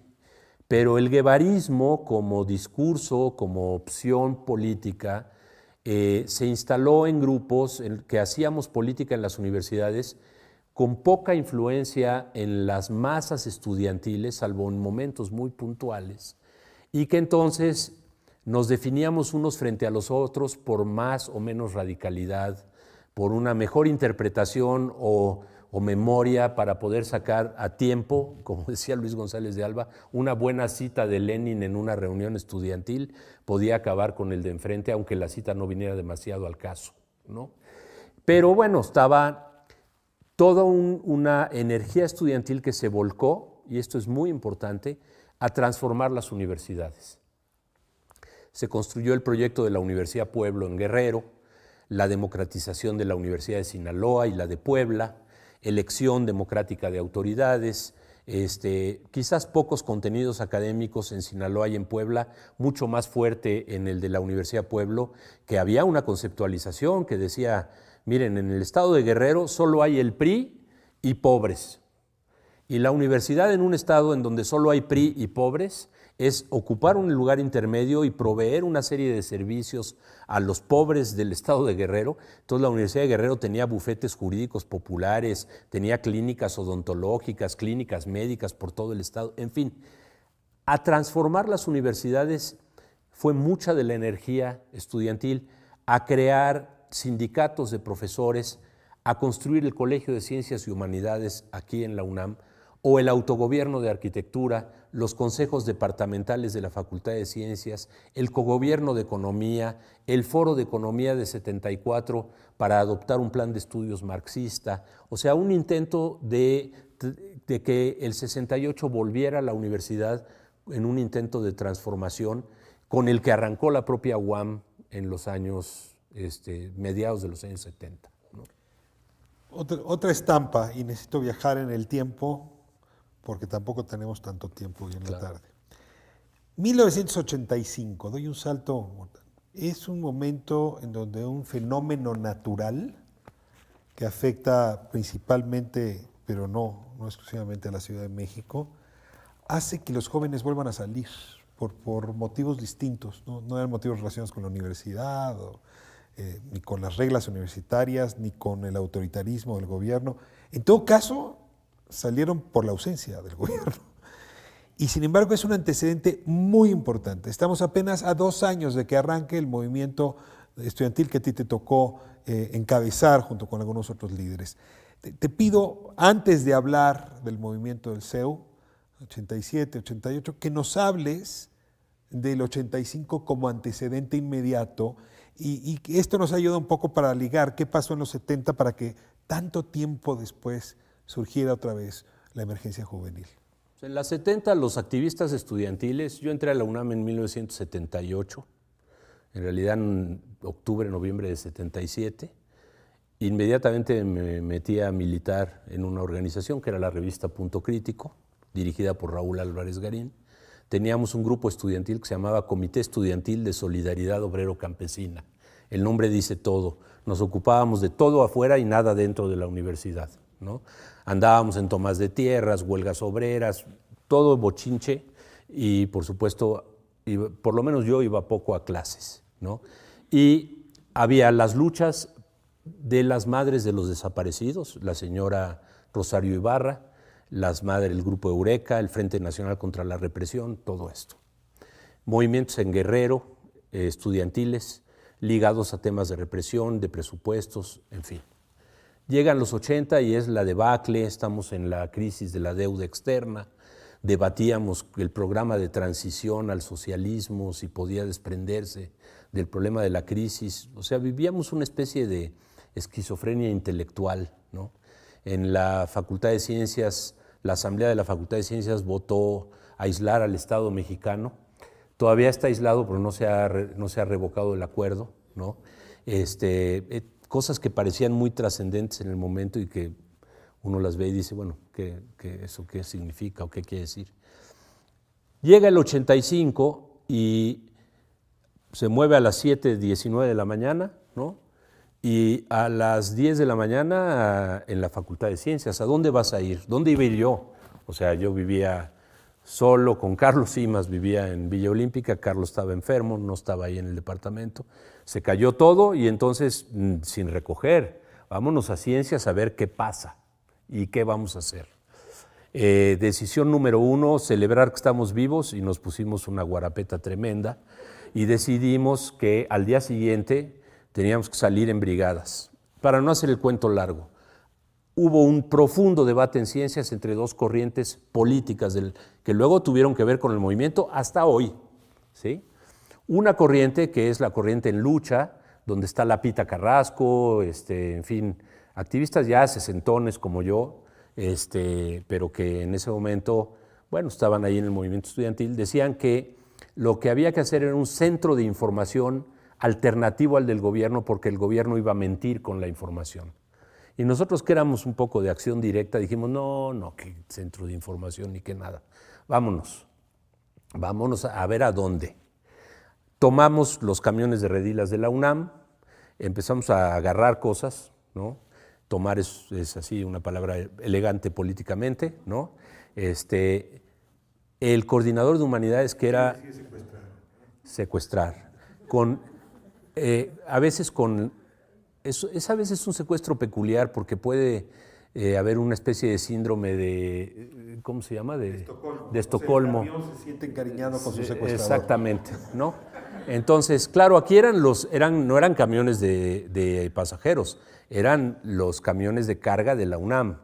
pero el guevarismo como discurso, como opción política, se instaló en grupos que hacíamos política en las universidades con poca influencia en las masas estudiantiles, salvo en momentos muy puntuales, y que entonces nos definíamos unos frente a los otros por más o menos radicalidad, por una mejor interpretación o memoria para poder sacar a tiempo, como decía Luis González de Alba, una buena cita de Lenin en una reunión estudiantil podía acabar con el de enfrente, aunque la cita no viniera demasiado al caso, ¿no? Pero bueno, estaba toda una energía estudiantil que se volcó, y esto es muy importante, a transformar las universidades. Se construyó el proyecto de la Universidad Pueblo en Guerrero, la democratización de la Universidad de Sinaloa y la de Puebla, elección democrática de autoridades, quizás pocos contenidos académicos en Sinaloa y en Puebla, mucho más fuerte en el de la Universidad Pueblo, que había una conceptualización que decía, miren, en el estado de Guerrero solo hay el PRI y pobres. Y la universidad en un estado en donde solo hay PRI y pobres es ocupar un lugar intermedio y proveer una serie de servicios a los pobres del estado de Guerrero. Entonces la Universidad de Guerrero tenía bufetes jurídicos populares, tenía clínicas odontológicas, clínicas médicas por todo el estado, en fin. A transformar las universidades fue mucha de la energía estudiantil, a crear sindicatos de profesores, a construir el Colegio de Ciencias y Humanidades aquí en la UNAM, o el autogobierno de arquitectura, los consejos departamentales de la Facultad de Ciencias, el cogobierno de economía, el foro de economía de 74 para adoptar un plan de estudios marxista, o sea, un intento de que el 68 volviera a la universidad en un intento de transformación con el que arrancó la propia UAM en los años, mediados de los años 70. ¿No? Otra estampa, y necesito viajar en el tiempo, porque tampoco tenemos tanto tiempo hoy en la tarde. 1985, doy un salto, es un momento en donde un fenómeno natural que afecta principalmente, pero no exclusivamente a la Ciudad de México, hace que los jóvenes vuelvan a salir por motivos distintos, no eran motivos relacionados con la universidad, ni con las reglas universitarias, ni con el autoritarismo del gobierno. En todo caso, salieron por la ausencia del gobierno. Y sin embargo es un antecedente muy importante. Estamos apenas a 2 años de que arranque el movimiento estudiantil que a ti te tocó encabezar junto con algunos otros líderes. Te pido, antes de hablar del movimiento del CEU, 87, 88, que nos hables del 85 como antecedente inmediato y esto nos ayuda un poco para ligar qué pasó en los 70 para que tanto tiempo después surgiera otra vez la emergencia juvenil. En los 70 los activistas estudiantiles, yo entré a la UNAM en 1978, en realidad en octubre, noviembre de 77, inmediatamente me metí a militar en una organización que era la revista Punto Crítico, dirigida por Raúl Álvarez Garín. Teníamos un grupo estudiantil que se llamaba Comité Estudiantil de Solidaridad Obrero Campesina. El nombre dice todo, nos ocupábamos de todo afuera y nada dentro de la universidad, ¿no? Andábamos en tomas de tierras, huelgas obreras, todo bochinche y por supuesto, por lo menos yo iba poco a clases, ¿no? Y había las luchas de las madres de los desaparecidos, la señora Rosario Ibarra, las madres del Grupo Eureka, el Frente Nacional contra la Represión, todo esto. Movimientos en Guerrero, estudiantiles, ligados a temas de represión, de presupuestos, en fin. Llegan los 80 y es la debacle, estamos en la crisis de la deuda externa, debatíamos el programa de transición al socialismo, si podía desprenderse del problema de la crisis, o sea, vivíamos una especie de esquizofrenia intelectual, ¿no? En la Facultad de Ciencias, la Asamblea de la Facultad de Ciencias votó aislar al Estado mexicano, todavía está aislado, pero no se ha revocado el acuerdo, ¿no? Cosas que parecían muy trascendentes en el momento y que uno las ve y dice, bueno, ¿eso qué significa o qué quiere decir? Llega el 85 y se mueve a las 7:19 de la mañana, ¿no? Y a las 10 de la mañana en la Facultad de Ciencias. ¿A dónde vas a ir? ¿Dónde iba a ir yo? O sea, yo vivía solo con Carlos Simas, vivía en Villa Olímpica, Carlos estaba enfermo, no estaba ahí en el departamento, se cayó todo y entonces, sin recoger, vámonos a Ciencias a ver qué pasa y qué vamos a hacer. Decisión número 1, celebrar que estamos vivos y nos pusimos una guarapeta tremenda y decidimos que al día siguiente teníamos que salir en brigadas. Para no hacer el cuento largo, hubo un profundo debate en Ciencias entre dos corrientes políticas que luego tuvieron que ver con el movimiento hasta hoy, ¿sí? Una corriente que es la corriente en lucha, donde está Lapita Carrasco, en fin, activistas ya sesentones como yo, pero que en ese momento, bueno, estaban ahí en el movimiento estudiantil, decían que lo que había que hacer era un centro de información alternativo al del gobierno porque el gobierno iba a mentir con la información. Y nosotros que éramos un poco de acción directa, dijimos, no, qué centro de información ni qué nada. Vámonos a ver a dónde. Tomamos los camiones de redilas de la UNAM, empezamos a agarrar cosas, ¿no? Tomar es así una palabra elegante políticamente, ¿no? El coordinador de humanidades, que era secuestrar. A veces es a veces un secuestro peculiar porque puede haber una especie de síndrome de, ¿cómo se llama? De Estocolmo. O sea, el avión se siente encariñado con su secuestrador. Exactamente, ¿no? Entonces, claro, aquí no eran camiones de pasajeros, eran los camiones de carga de la UNAM.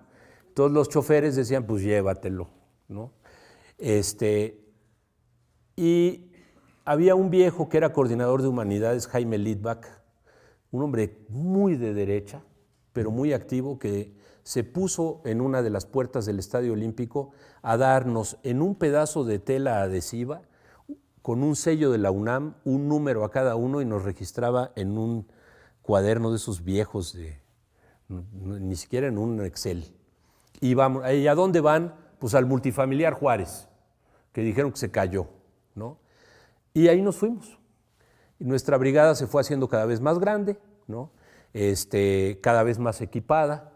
Todos los choferes decían, pues llévatelo, ¿no? Y había un viejo que era coordinador de humanidades, Jaime Litvak, un hombre muy de derecha, pero muy activo, que se puso en una de las puertas del Estadio Olímpico a darnos en un pedazo de tela adhesiva, con un sello de la UNAM, un número a cada uno y nos registraba en un cuaderno de esos viejos, ni siquiera en un Excel. ¿Y a dónde van? Pues al multifamiliar Juárez, que dijeron que se cayó, ¿no? Y ahí nos fuimos. Y nuestra brigada se fue haciendo cada vez más grande, ¿no? Cada vez más equipada.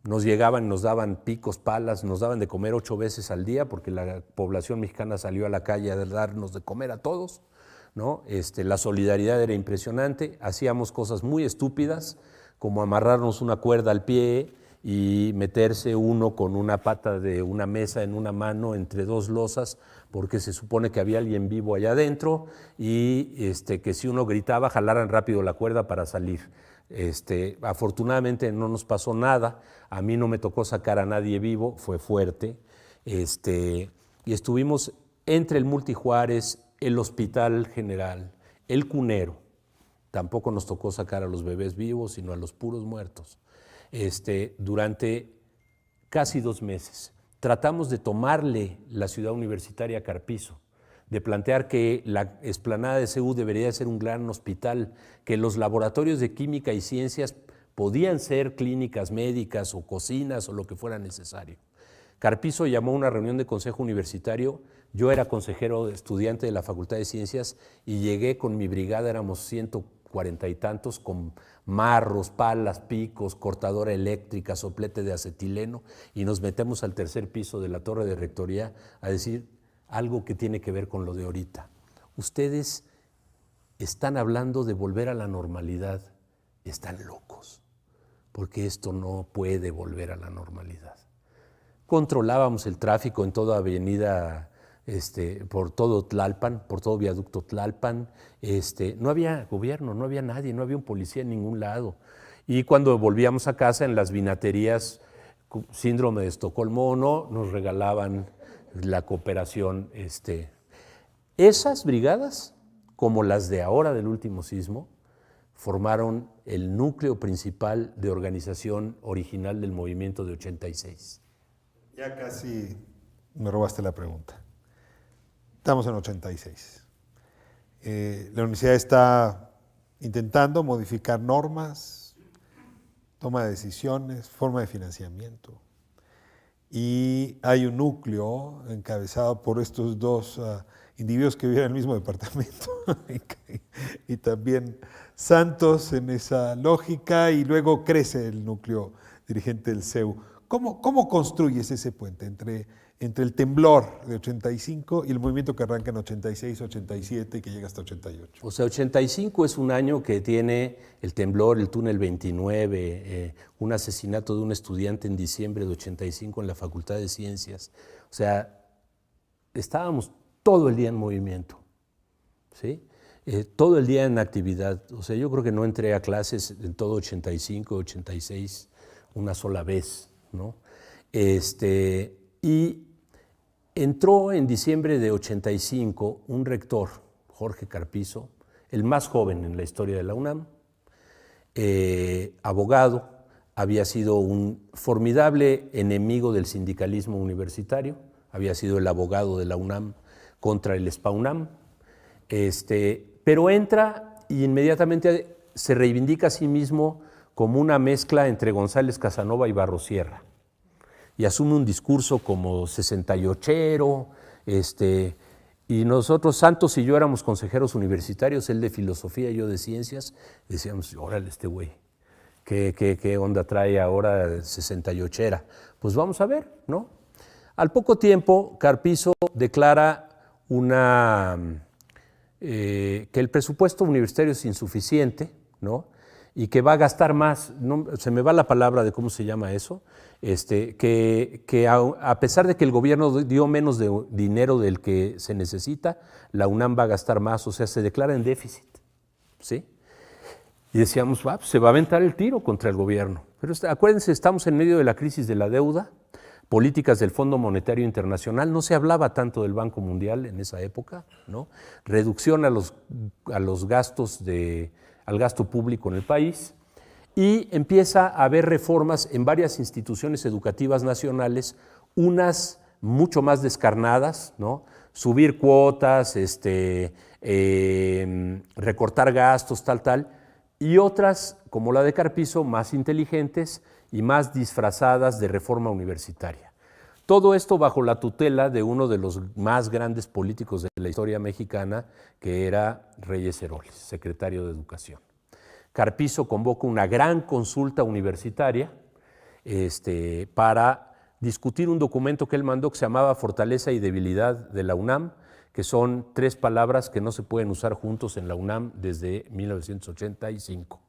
Nos llegaban, nos daban picos, palas, nos daban de comer 8 veces al día porque la población mexicana salió a la calle a darnos de comer a todos, ¿no? La solidaridad era impresionante. Hacíamos cosas muy estúpidas, como amarrarnos una cuerda al pie y meterse uno con una pata de una mesa en una mano entre 2 losas, porque se supone que había alguien vivo allá adentro y que si uno gritaba, jalaran rápido la cuerda para salir. Afortunadamente no nos pasó nada, a mí no me tocó sacar a nadie vivo, fue fuerte, y estuvimos entre el Multijuárez, el Hospital General, el Cunero. Tampoco nos tocó sacar a los bebés vivos, sino a los puros muertos. Durante casi 2 meses. Tratamos de tomarle la ciudad universitaria a Carpizo, de plantear que la explanada de CU debería ser un gran hospital, que los laboratorios de química y ciencias podían ser clínicas médicas o cocinas o lo que fuera necesario. Carpizo llamó a una reunión de consejo universitario, yo era consejero estudiante de la Facultad de Ciencias y llegué con mi brigada, éramos 140 y tantos, con marros, palas, picos, cortadora eléctrica, soplete de acetileno, y nos metemos al 3er piso de la torre de rectoría a decir algo que tiene que ver con lo de ahorita. Ustedes están hablando de volver a la normalidad, están locos, porque esto no puede volver a la normalidad. Controlábamos el tráfico en toda avenida, por todo Tlalpan, por todo viaducto Tlalpan. No había gobierno, no había nadie, no había un policía en ningún lado. Y cuando volvíamos a casa, en las vinaterías, síndrome de Estocolmo o no, nos regalaban la cooperación. Esas brigadas, como las de ahora del último sismo, formaron el núcleo principal de organización original del movimiento de 86. Ya casi me robaste la pregunta. Estamos en 86. La universidad está intentando modificar normas, toma de decisiones, forma de financiamiento. Y hay un núcleo encabezado por estos 2 individuos que viven en el mismo departamento y también Santos en esa lógica, y luego crece el núcleo dirigente del CEU. ¿Cómo construyes ese puente entre el temblor de 85 y el movimiento que arranca en 86, 87 y que llega hasta 88? O sea, 85 es un año que tiene el temblor, el túnel 29, un asesinato de un estudiante en diciembre de 85 en la Facultad de Ciencias. O sea, estábamos todo el día en movimiento, ¿sí? Todo el día en actividad. O sea, yo creo que no entré a clases en todo 85, 86, una sola vez, ¿no? Y entró en diciembre de 85 un rector, Jorge Carpizo, el más joven en la historia de la UNAM, abogado, había sido un formidable enemigo del sindicalismo universitario, había sido el abogado de la UNAM contra el SPAUNAM, pero entra y inmediatamente se reivindica a sí mismo como una mezcla entre González Casanova y Barrosierra. Y asume un discurso como 68ero, y nosotros, Santos y yo, éramos consejeros universitarios, él de filosofía y yo de ciencias, y decíamos, órale, este güey, ¿qué onda trae ahora 68era? Pues vamos a ver, ¿no? Al poco tiempo, Carpizo declara que el presupuesto universitario es insuficiente, ¿no? Y que va a gastar más, no, se me va la palabra de cómo se llama eso, que a pesar de que el gobierno dio menos dinero del que se necesita, la UNAM va a gastar más, o sea, se declara en déficit, ¿sí? Y decíamos, pues se va a aventar el tiro contra el gobierno. Pero acuérdense, estamos en medio de la crisis de la deuda, políticas del Fondo Monetario Internacional, no se hablaba tanto del Banco Mundial en esa época, ¿no? Reducción a los gastos al gasto público en el país, y empieza a haber reformas en varias instituciones educativas nacionales, unas mucho más descarnadas, ¿no? Subir cuotas, recortar gastos, tal, y otras, como la de Carpizo, más inteligentes y más disfrazadas de reforma universitaria. Todo esto bajo la tutela de uno de los más grandes políticos de la historia mexicana, que era Reyes Heroles, secretario de Educación. Carpizo convoca una gran consulta universitaria para discutir un documento que él mandó que se llamaba Fortaleza y Debilidad de la UNAM, que son 3 palabras que no se pueden usar juntos en la UNAM desde 1985,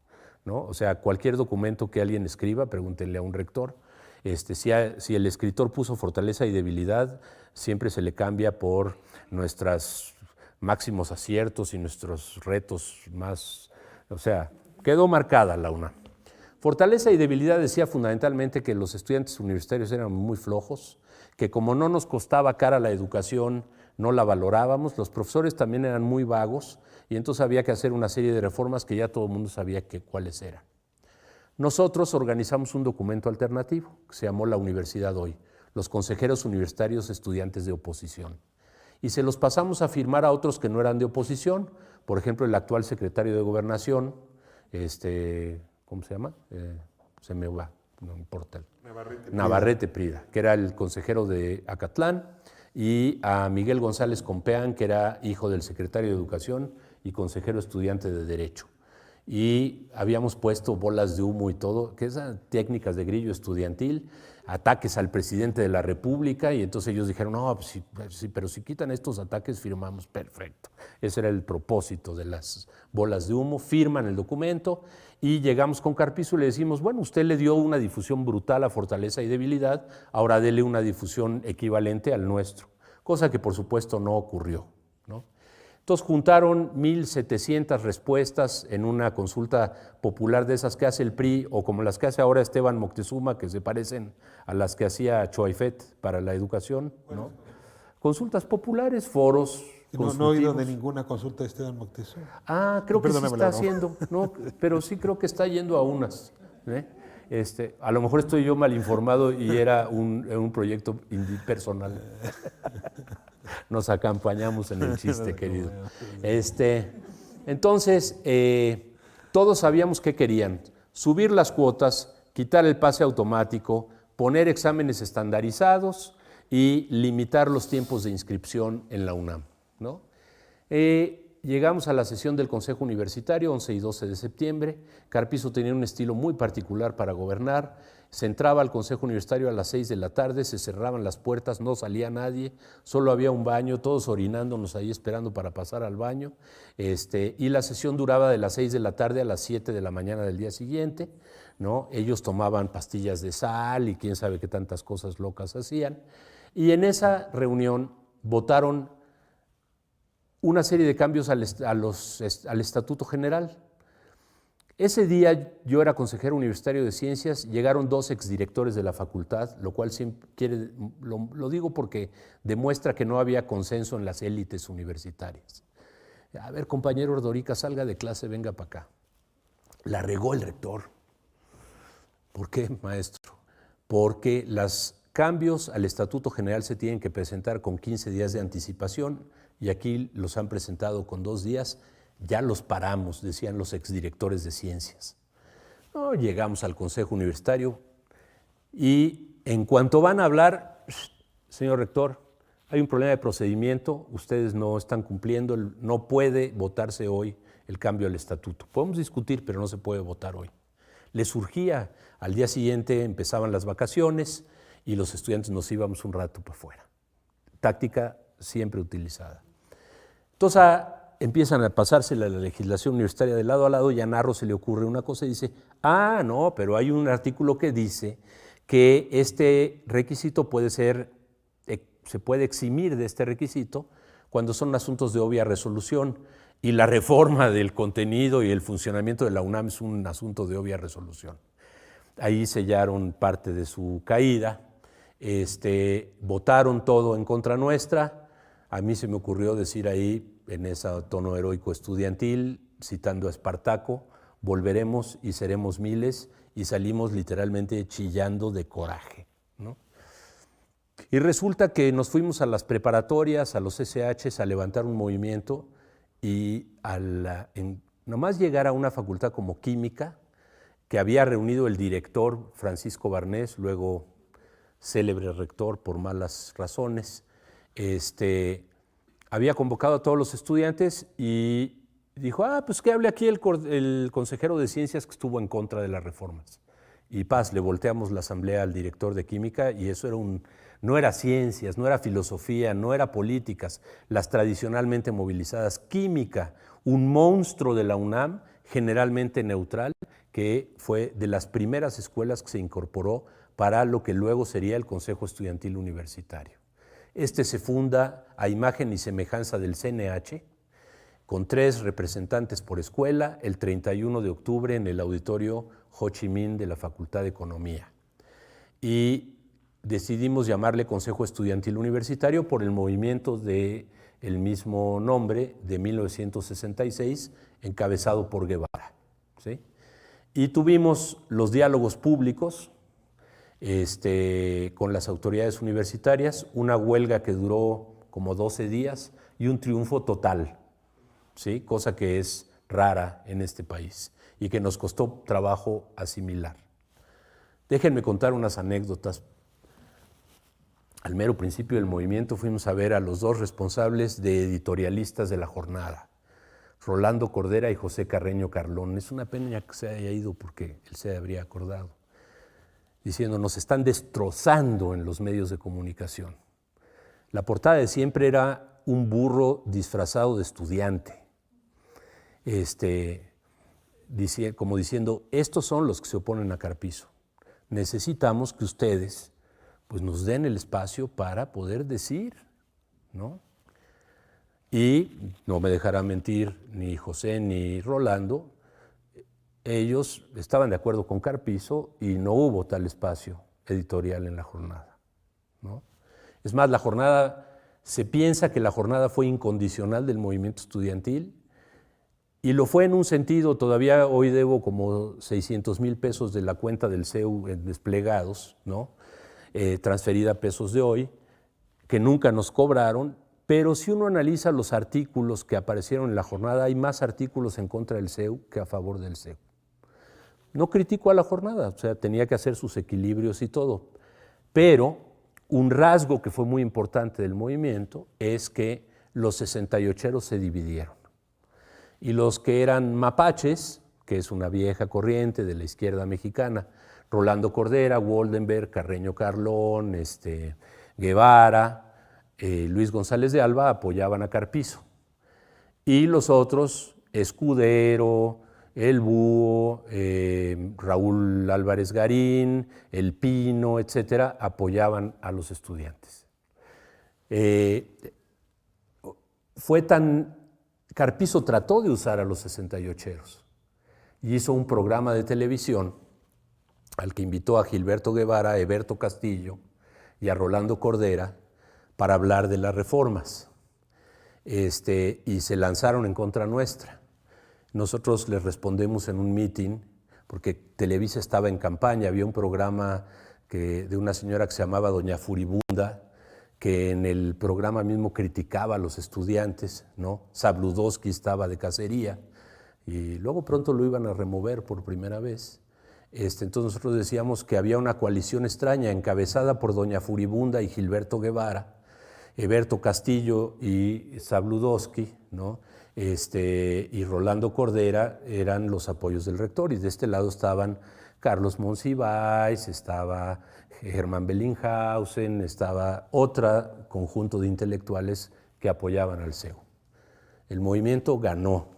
¿no? O sea, cualquier documento que alguien escriba, pregúntenle a un rector, si el escritor puso fortaleza y debilidad, siempre se le cambia por nuestros máximos aciertos y nuestros retos más, o sea, quedó marcada la UNAM. Fortaleza y debilidad decía fundamentalmente que los estudiantes universitarios eran muy flojos, que como no nos costaba cara la educación, no la valorábamos, los profesores también eran muy vagos, y entonces había que hacer una serie de reformas que ya todo el mundo sabía cuáles eran. Nosotros organizamos un documento alternativo que se llamó La Universidad Hoy, los consejeros universitarios estudiantes de oposición. Y se los pasamos a firmar a otros que no eran de oposición, por ejemplo, el actual secretario de Gobernación, ¿cómo se llama? Se me va, no importa. Navarrete Prida, que era el consejero de Acatlán, y a Miguel González Compeán, que era hijo del secretario de Educación y consejero estudiante de Derecho. Y habíamos puesto bolas de humo y todo, que esas técnicas de grillo estudiantil, ataques al presidente de la República, y entonces ellos dijeron, no, pues sí, pero si quitan estos ataques, firmamos, perfecto. Ese era el propósito de las bolas de humo, firman el documento, y llegamos con Carpizo y le decimos, bueno, usted le dio una difusión brutal a Fortaleza y Debilidad, ahora dele una difusión equivalente al nuestro, cosa que por supuesto no ocurrió, ¿no? Entonces juntaron 1,700 respuestas en una consulta popular de esas que hace el PRI, o como las que hace ahora Esteban Moctezuma, que se parecen a las que hacía Choaifet para la educación, ¿no? Consultas populares, foros. No he oído de ninguna consulta de Esteban Moctezuma. Creo que sí está haciendo, no, pero sí creo que está yendo a unas, ¿eh? A lo mejor estoy yo mal informado y era un proyecto personal. Nos acompañamos en el chiste, querido. Entonces, todos sabíamos qué querían: subir las cuotas, quitar el pase automático, poner exámenes estandarizados y limitar los tiempos de inscripción en la UNAM, ¿no? Llegamos a la sesión del Consejo Universitario, 11 y 12 de septiembre. Carpizo tenía un estilo muy particular para gobernar. Se entraba al Consejo Universitario a las 6 de la tarde, se cerraban las puertas, no salía nadie, solo había un baño, todos orinándonos ahí esperando para pasar al baño. Y la sesión duraba de las 6 de la tarde a las 7 de la mañana del día siguiente, ¿no? Ellos tomaban pastillas de sal y quién sabe qué tantas cosas locas hacían. Y en esa reunión votaron una serie de cambios al Estatuto General. Ese día yo era consejero universitario de ciencias, llegaron 2 exdirectores de la facultad, lo cual lo digo porque demuestra que no había consenso en las élites universitarias. A ver, compañero Ordorica, salga de clase, venga para acá. La regó el rector. ¿Por qué, maestro? Porque los cambios al Estatuto General se tienen que presentar con 15 días de anticipación, y aquí los han presentado con 2 días, ya los paramos, decían los exdirectores de ciencias. No, llegamos al Consejo Universitario y en cuanto van a hablar, señor rector, hay un problema de procedimiento, ustedes no están cumpliendo, no puede votarse hoy el cambio al estatuto. Podemos discutir, pero no se puede votar hoy. Le surgía, al día siguiente empezaban las vacaciones y los estudiantes nos íbamos un rato para afuera. Táctica siempre utilizada. Entonces empiezan a pasarse la legislación universitaria de lado a lado y a Narro se le ocurre una cosa y dice, no, pero hay un artículo que dice que este requisito puede ser, se puede eximir de este requisito cuando son asuntos de obvia resolución y la reforma del contenido y el funcionamiento de la UNAM es un asunto de obvia resolución. Ahí sellaron parte de su caída, votaron todo en contra nuestra. A mí se me ocurrió decir ahí, en ese tono heroico estudiantil, citando a Espartaco, volveremos y seremos miles, y salimos literalmente chillando de coraje, ¿no? Y resulta que nos fuimos a las preparatorias, a los SHs, a levantar un movimiento y nomás llegar a una facultad como química, que había reunido el director Francisco Barnés, luego célebre rector por malas razones, había convocado a todos los estudiantes y dijo, pues que hable aquí el consejero de ciencias que estuvo en contra de las reformas. Y le volteamos la asamblea al director de química y eso era no era ciencias, no era filosofía, no era políticas, las tradicionalmente movilizadas. Química, un monstruo de la UNAM, generalmente neutral, que fue de las primeras escuelas que se incorporó para lo que luego sería el Consejo Estudiantil Universitario. Se funda a imagen y semejanza del CNH, con 3 representantes por escuela, el 31 de octubre en el auditorio Ho Chi Minh de la Facultad de Economía. Y decidimos llamarle Consejo Estudiantil Universitario por el movimiento del mismo nombre de 1966, encabezado por Guevara, ¿sí? Y tuvimos los diálogos públicos con las autoridades universitarias, una huelga que duró como 12 días y un triunfo total, ¿sí? Cosa que es rara en este país y que nos costó trabajo asimilar. Déjenme contar unas anécdotas. Al mero principio del movimiento fuimos a ver a los 2 responsables de editorialistas de la jornada, Rolando Cordera y José Carreño Carlón. Es una pena que se haya ido porque él se habría acordado, diciendo, nos están destrozando en los medios de comunicación. La portada de siempre era un burro disfrazado de estudiante, como diciendo, estos son los que se oponen a Carpizo. Necesitamos que ustedes pues, nos den el espacio para poder decir, ¿no? Y no me dejará mentir ni José ni Rolando, ellos estaban de acuerdo con Carpizo y no hubo tal espacio editorial en la jornada, ¿no? Es más, se piensa que la jornada fue incondicional del movimiento estudiantil y lo fue en un sentido, todavía hoy debo como 600,000 pesos de la cuenta del CEU en desplegados, ¿no? Transferida a pesos de hoy, que nunca nos cobraron, pero si uno analiza los artículos que aparecieron en la jornada, hay más artículos en contra del CEU que a favor del CEU. No critico a la jornada, o sea, tenía que hacer sus equilibrios y todo, pero un rasgo que fue muy importante del movimiento es que los 68eros se dividieron. Y los que eran mapaches, que es una vieja corriente de la izquierda mexicana, Rolando Cordera, Woldenberg, Carreño Carlón, Guevara, Luis González de Alba apoyaban a Carpizo. Y los otros, Escudero, El Búho, Raúl Álvarez Garín, El Pino, etcétera, apoyaban a los estudiantes. Carpizo trató de usar a los 68eros y hizo un programa de televisión al que invitó a Gilberto Guevara, a Eberto Castillo y a Rolando Cordera para hablar de las reformas. Y se lanzaron en contra nuestra. Nosotros les respondemos en un meeting, porque Televisa estaba en campaña, había un programa de una señora que se llamaba Doña Furibunda, que en el programa mismo criticaba a los estudiantes, ¿no? Sabludowski estaba de cacería, y luego pronto lo iban a remover por primera vez. Entonces nosotros decíamos que había una coalición extraña encabezada por doña Furibunda y Gilberto Guevara, Eberto Castillo y Zabludowski, ¿no? Y Rolando Cordera eran los apoyos del rector, y de este lado estaban Carlos Monsiváis, estaba Germán Bellinghausen, estaba otro conjunto de intelectuales que apoyaban al CEU. El movimiento ganó,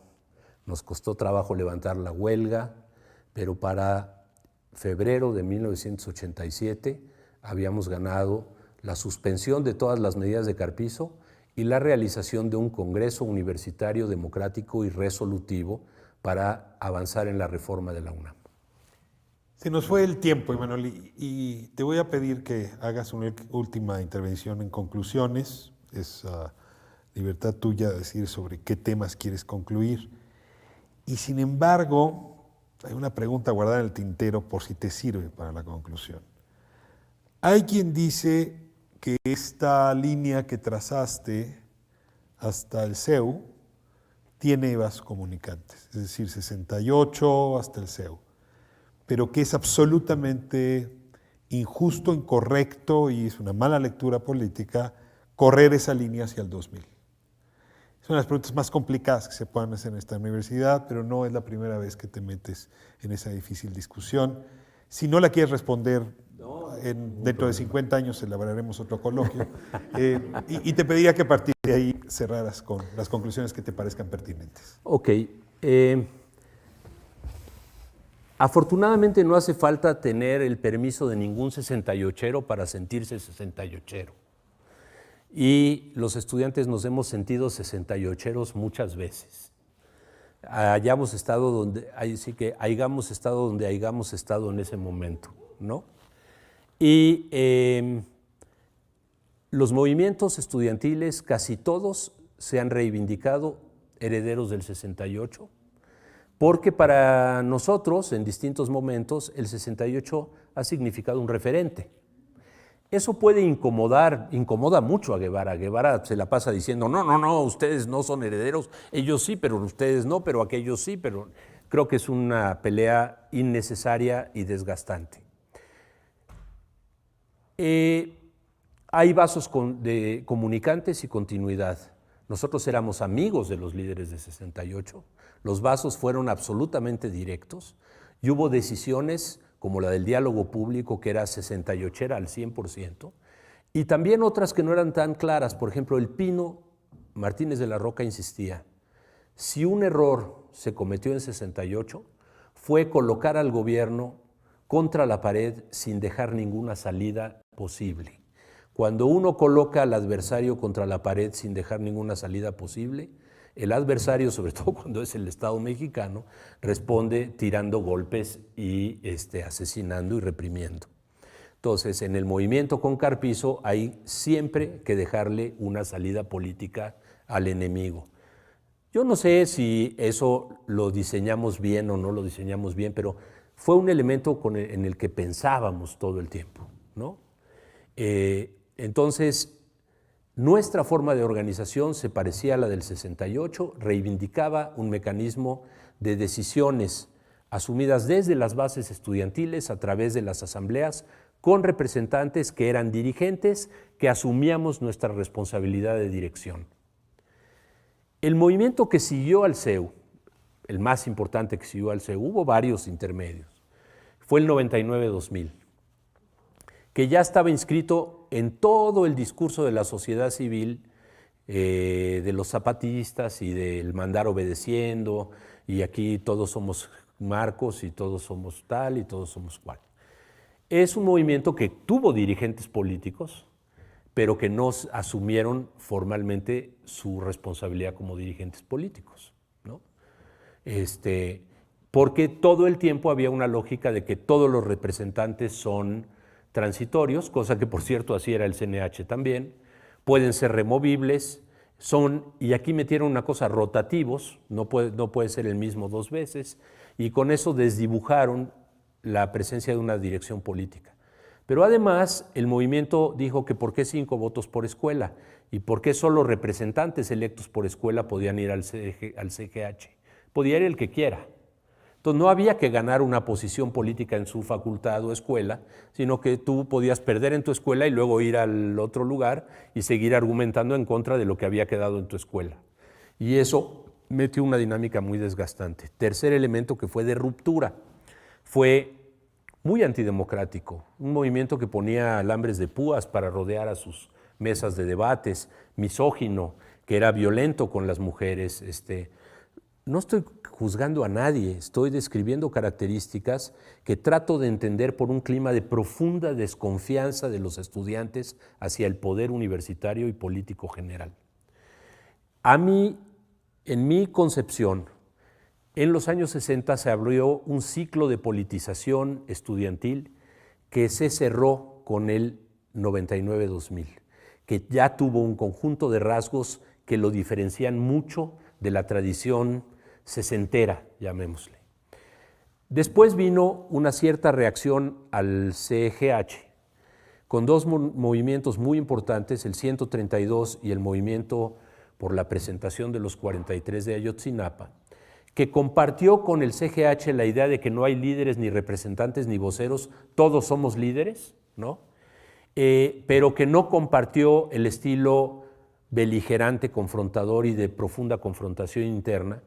nos costó trabajo levantar la huelga, pero para febrero de 1987 habíamos ganado la suspensión de todas las medidas de Carpizo y la realización de un congreso universitario democrático y resolutivo para avanzar en la reforma de la UNAM. Se nos fue el tiempo, Emanuel, y te voy a pedir que hagas una última intervención en conclusiones. Es libertad tuya decir sobre qué temas quieres concluir. Y sin embargo, hay una pregunta guardada en el tintero por si te sirve para la conclusión. Hay quien dice que esta línea que trazaste hasta el CEU tiene evas comunicantes, es decir, 68 hasta el CEU, pero que es absolutamente injusto, incorrecto y es una mala lectura política correr esa línea hacia el 2000. Es una de las preguntas más complicadas que se pueden hacer en esta universidad, pero no es la primera vez que te metes en esa difícil discusión. Si no la quieres responder, dentro de 50 años celebraremos otro coloquio. Y te pediría que a partir de ahí cerraras con las conclusiones que te parezcan pertinentes. Ok. Afortunadamente no hace falta tener el permiso de ningún 68ero para sentirse 68ero. Y los estudiantes nos hemos sentido 68eros muchas veces. Hayamos estado donde hayamos estado en ese momento, ¿no? Y los movimientos estudiantiles, casi todos, se han reivindicado herederos del 68, porque para nosotros, en distintos momentos, el 68 ha significado un referente. Eso puede incomoda mucho a Guevara. Guevara se la pasa diciendo, no, ustedes no son herederos, ellos sí, pero ustedes no, pero aquellos sí, pero creo que es una pelea innecesaria y desgastante. Hay vasos de comunicantes y continuidad. Nosotros éramos amigos de los líderes de 68, los vasos fueron absolutamente directos y hubo decisiones como la del diálogo público, que era 68era al 100%, y también otras que no eran tan claras. Por ejemplo, el Pino Martínez de la Roca insistía, si un error se cometió en 68, fue colocar al gobierno contra la pared sin dejar ninguna salida posible. Cuando uno coloca al adversario contra la pared sin dejar ninguna salida posible, el adversario, sobre todo cuando es el Estado mexicano, responde tirando golpes y asesinando y reprimiendo. Entonces, en el movimiento con Carpizo hay siempre que dejarle una salida política al enemigo. Yo no sé si eso lo diseñamos bien o no lo diseñamos bien, pero fue un elemento en el que pensábamos todo el tiempo, ¿no? Entonces, nuestra forma de organización se parecía a la del 68, reivindicaba un mecanismo de decisiones asumidas desde las bases estudiantiles a través de las asambleas, con representantes que eran dirigentes, que asumíamos nuestra responsabilidad de dirección. El movimiento que siguió al CEU, el más importante que siguió al CEU, hubo varios intermedios, fue el 99-2000, que ya estaba inscrito en todo el discurso de la sociedad civil, de los zapatistas y del mandar obedeciendo, y aquí todos somos Marcos y todos somos tal y todos somos cual. Es un movimiento que tuvo dirigentes políticos, pero que no asumieron formalmente su responsabilidad como dirigentes políticos, ¿no? Porque todo el tiempo había una lógica de que todos los representantes son transitorios, cosa que por cierto así era el CNH también, pueden ser removibles, y aquí metieron una cosa, rotativos, no puede ser el mismo dos veces, y con eso desdibujaron la presencia de una dirección política. Pero además el movimiento dijo que por qué 5 votos por escuela y por qué solo representantes electos por escuela podían ir al CGH. Podía ir el que quiera, Entonces no había que ganar una posición política en su facultad o escuela, sino que tú podías perder en tu escuela y luego ir al otro lugar y seguir argumentando en contra de lo que había quedado en tu escuela. Y eso metió una dinámica muy desgastante. Tercer elemento que fue de ruptura. Fue muy antidemocrático, un movimiento que ponía alambres de púas para rodear a sus mesas de debates, misógino, que era violento con las mujeres. No estoy juzgando a nadie, estoy describiendo características que trato de entender por un clima de profunda desconfianza de los estudiantes hacia el poder universitario y político general. A mí, en mi concepción, en los años 60 se abrió un ciclo de politización estudiantil que se cerró con el 99-2000, que ya tuvo un conjunto de rasgos que lo diferencian mucho de la tradición sesentera, llamémosle. Después vino una cierta reacción al CEGH, con dos movimientos muy importantes, el 132 y el movimiento por la presentación de los 43 de Ayotzinapa, que compartió con el CGH la idea de que no hay líderes, ni representantes, ni voceros, todos somos líderes, ¿no? Pero que no compartió el estilo beligerante, confrontador y de profunda confrontación interna,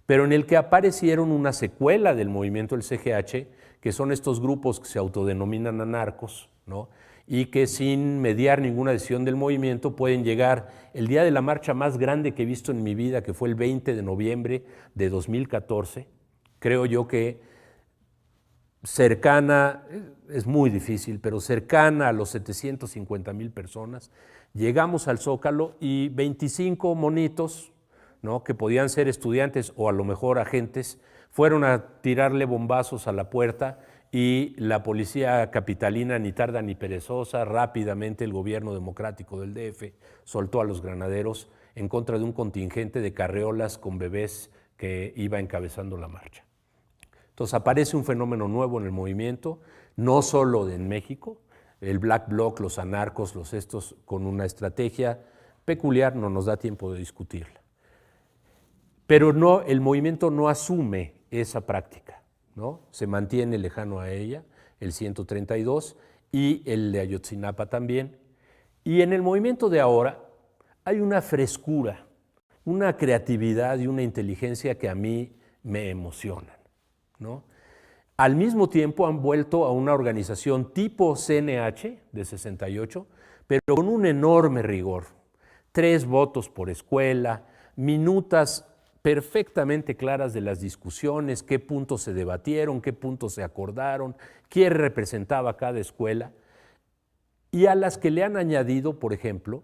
pero en el que aparecieron una secuela del movimiento del CGH, que son estos grupos que se autodenominan anarcos, ¿no? Y que sin mediar ninguna decisión del movimiento pueden llegar el día de la marcha más grande que he visto en mi vida, que fue el 20 de noviembre de 2014, creo yo que cercana, es muy difícil, pero cercana a los 750,000 personas. Llegamos al Zócalo y 25 monitos, ¿no?, que podían ser estudiantes o a lo mejor agentes, fueron a tirarle bombazos a la puerta y la policía capitalina, ni tarda ni perezosa, rápidamente el gobierno democrático del DF soltó a los granaderos en contra de un contingente de carreolas con bebés que iba encabezando la marcha. Entonces aparece un fenómeno nuevo en el movimiento, no solo en México, el Black Bloc, los anarcos, los estos, con una estrategia peculiar, no nos da tiempo de discutirla. Pero no, el movimiento no asume esa práctica, ¿no? Se mantiene lejano a ella, el 132 y el de Ayotzinapa también. Y en el movimiento de ahora hay una frescura, una creatividad y una inteligencia que a mí me emocionan, ¿no? Al mismo tiempo han vuelto a una organización tipo CNH de 68, pero con un enorme rigor. 3 votos por escuela, minutas perfectamente claras de las discusiones, qué puntos se debatieron, qué puntos se acordaron, quién representaba cada escuela, y a las que le han añadido, por ejemplo,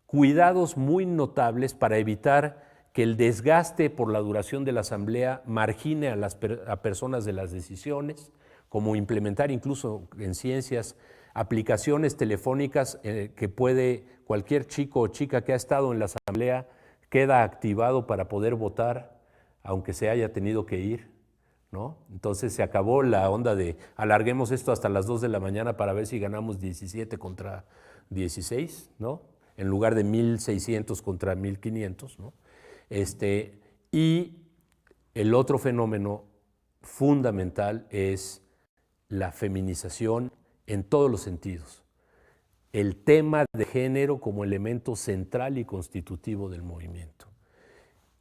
cuidados muy notables para evitar que el desgaste por la duración de la asamblea margine a personas de las decisiones, como implementar incluso en ciencias aplicaciones telefónicas que puede cualquier chico o chica que ha estado en la asamblea queda activado para poder votar, aunque se haya tenido que ir, ¿no? Entonces se acabó la onda de alarguemos esto hasta las 2 de la mañana para ver si ganamos 17 contra 16, ¿no? En lugar de 1,600 contra 1,500, ¿no? Y el otro fenómeno fundamental es la feminización en todos los sentidos. El tema de género como elemento central y constitutivo del movimiento.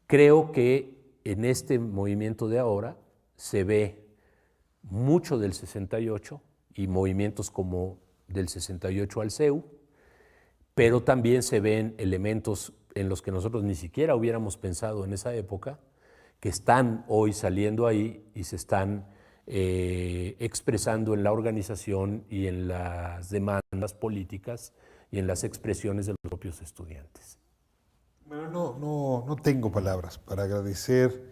Creo que en este movimiento de ahora se ve mucho del 68 y movimientos como del 68 al CEU, pero también se ven elementos en los que nosotros ni siquiera hubiéramos pensado en esa época, que están hoy saliendo ahí y se están expresando en la organización y en las demandas políticas y en las expresiones de los propios estudiantes. Bueno, no tengo palabras para agradecer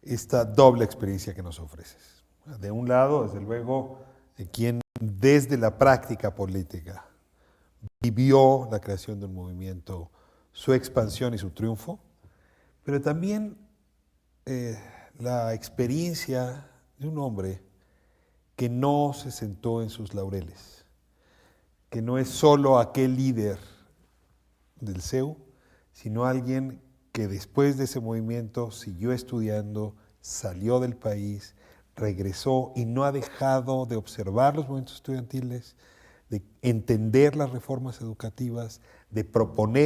esta doble experiencia que nos ofreces. De un lado, desde luego, de quien desde la práctica política vivió la creación de un movimiento, su expansión y su triunfo, pero también la experiencia de un hombre que no se sentó en sus laureles, que no es solo aquel líder del CEU, sino alguien que después de ese movimiento siguió estudiando, salió del país, regresó y no ha dejado de observar los movimientos estudiantiles, de entender las reformas educativas, de proponer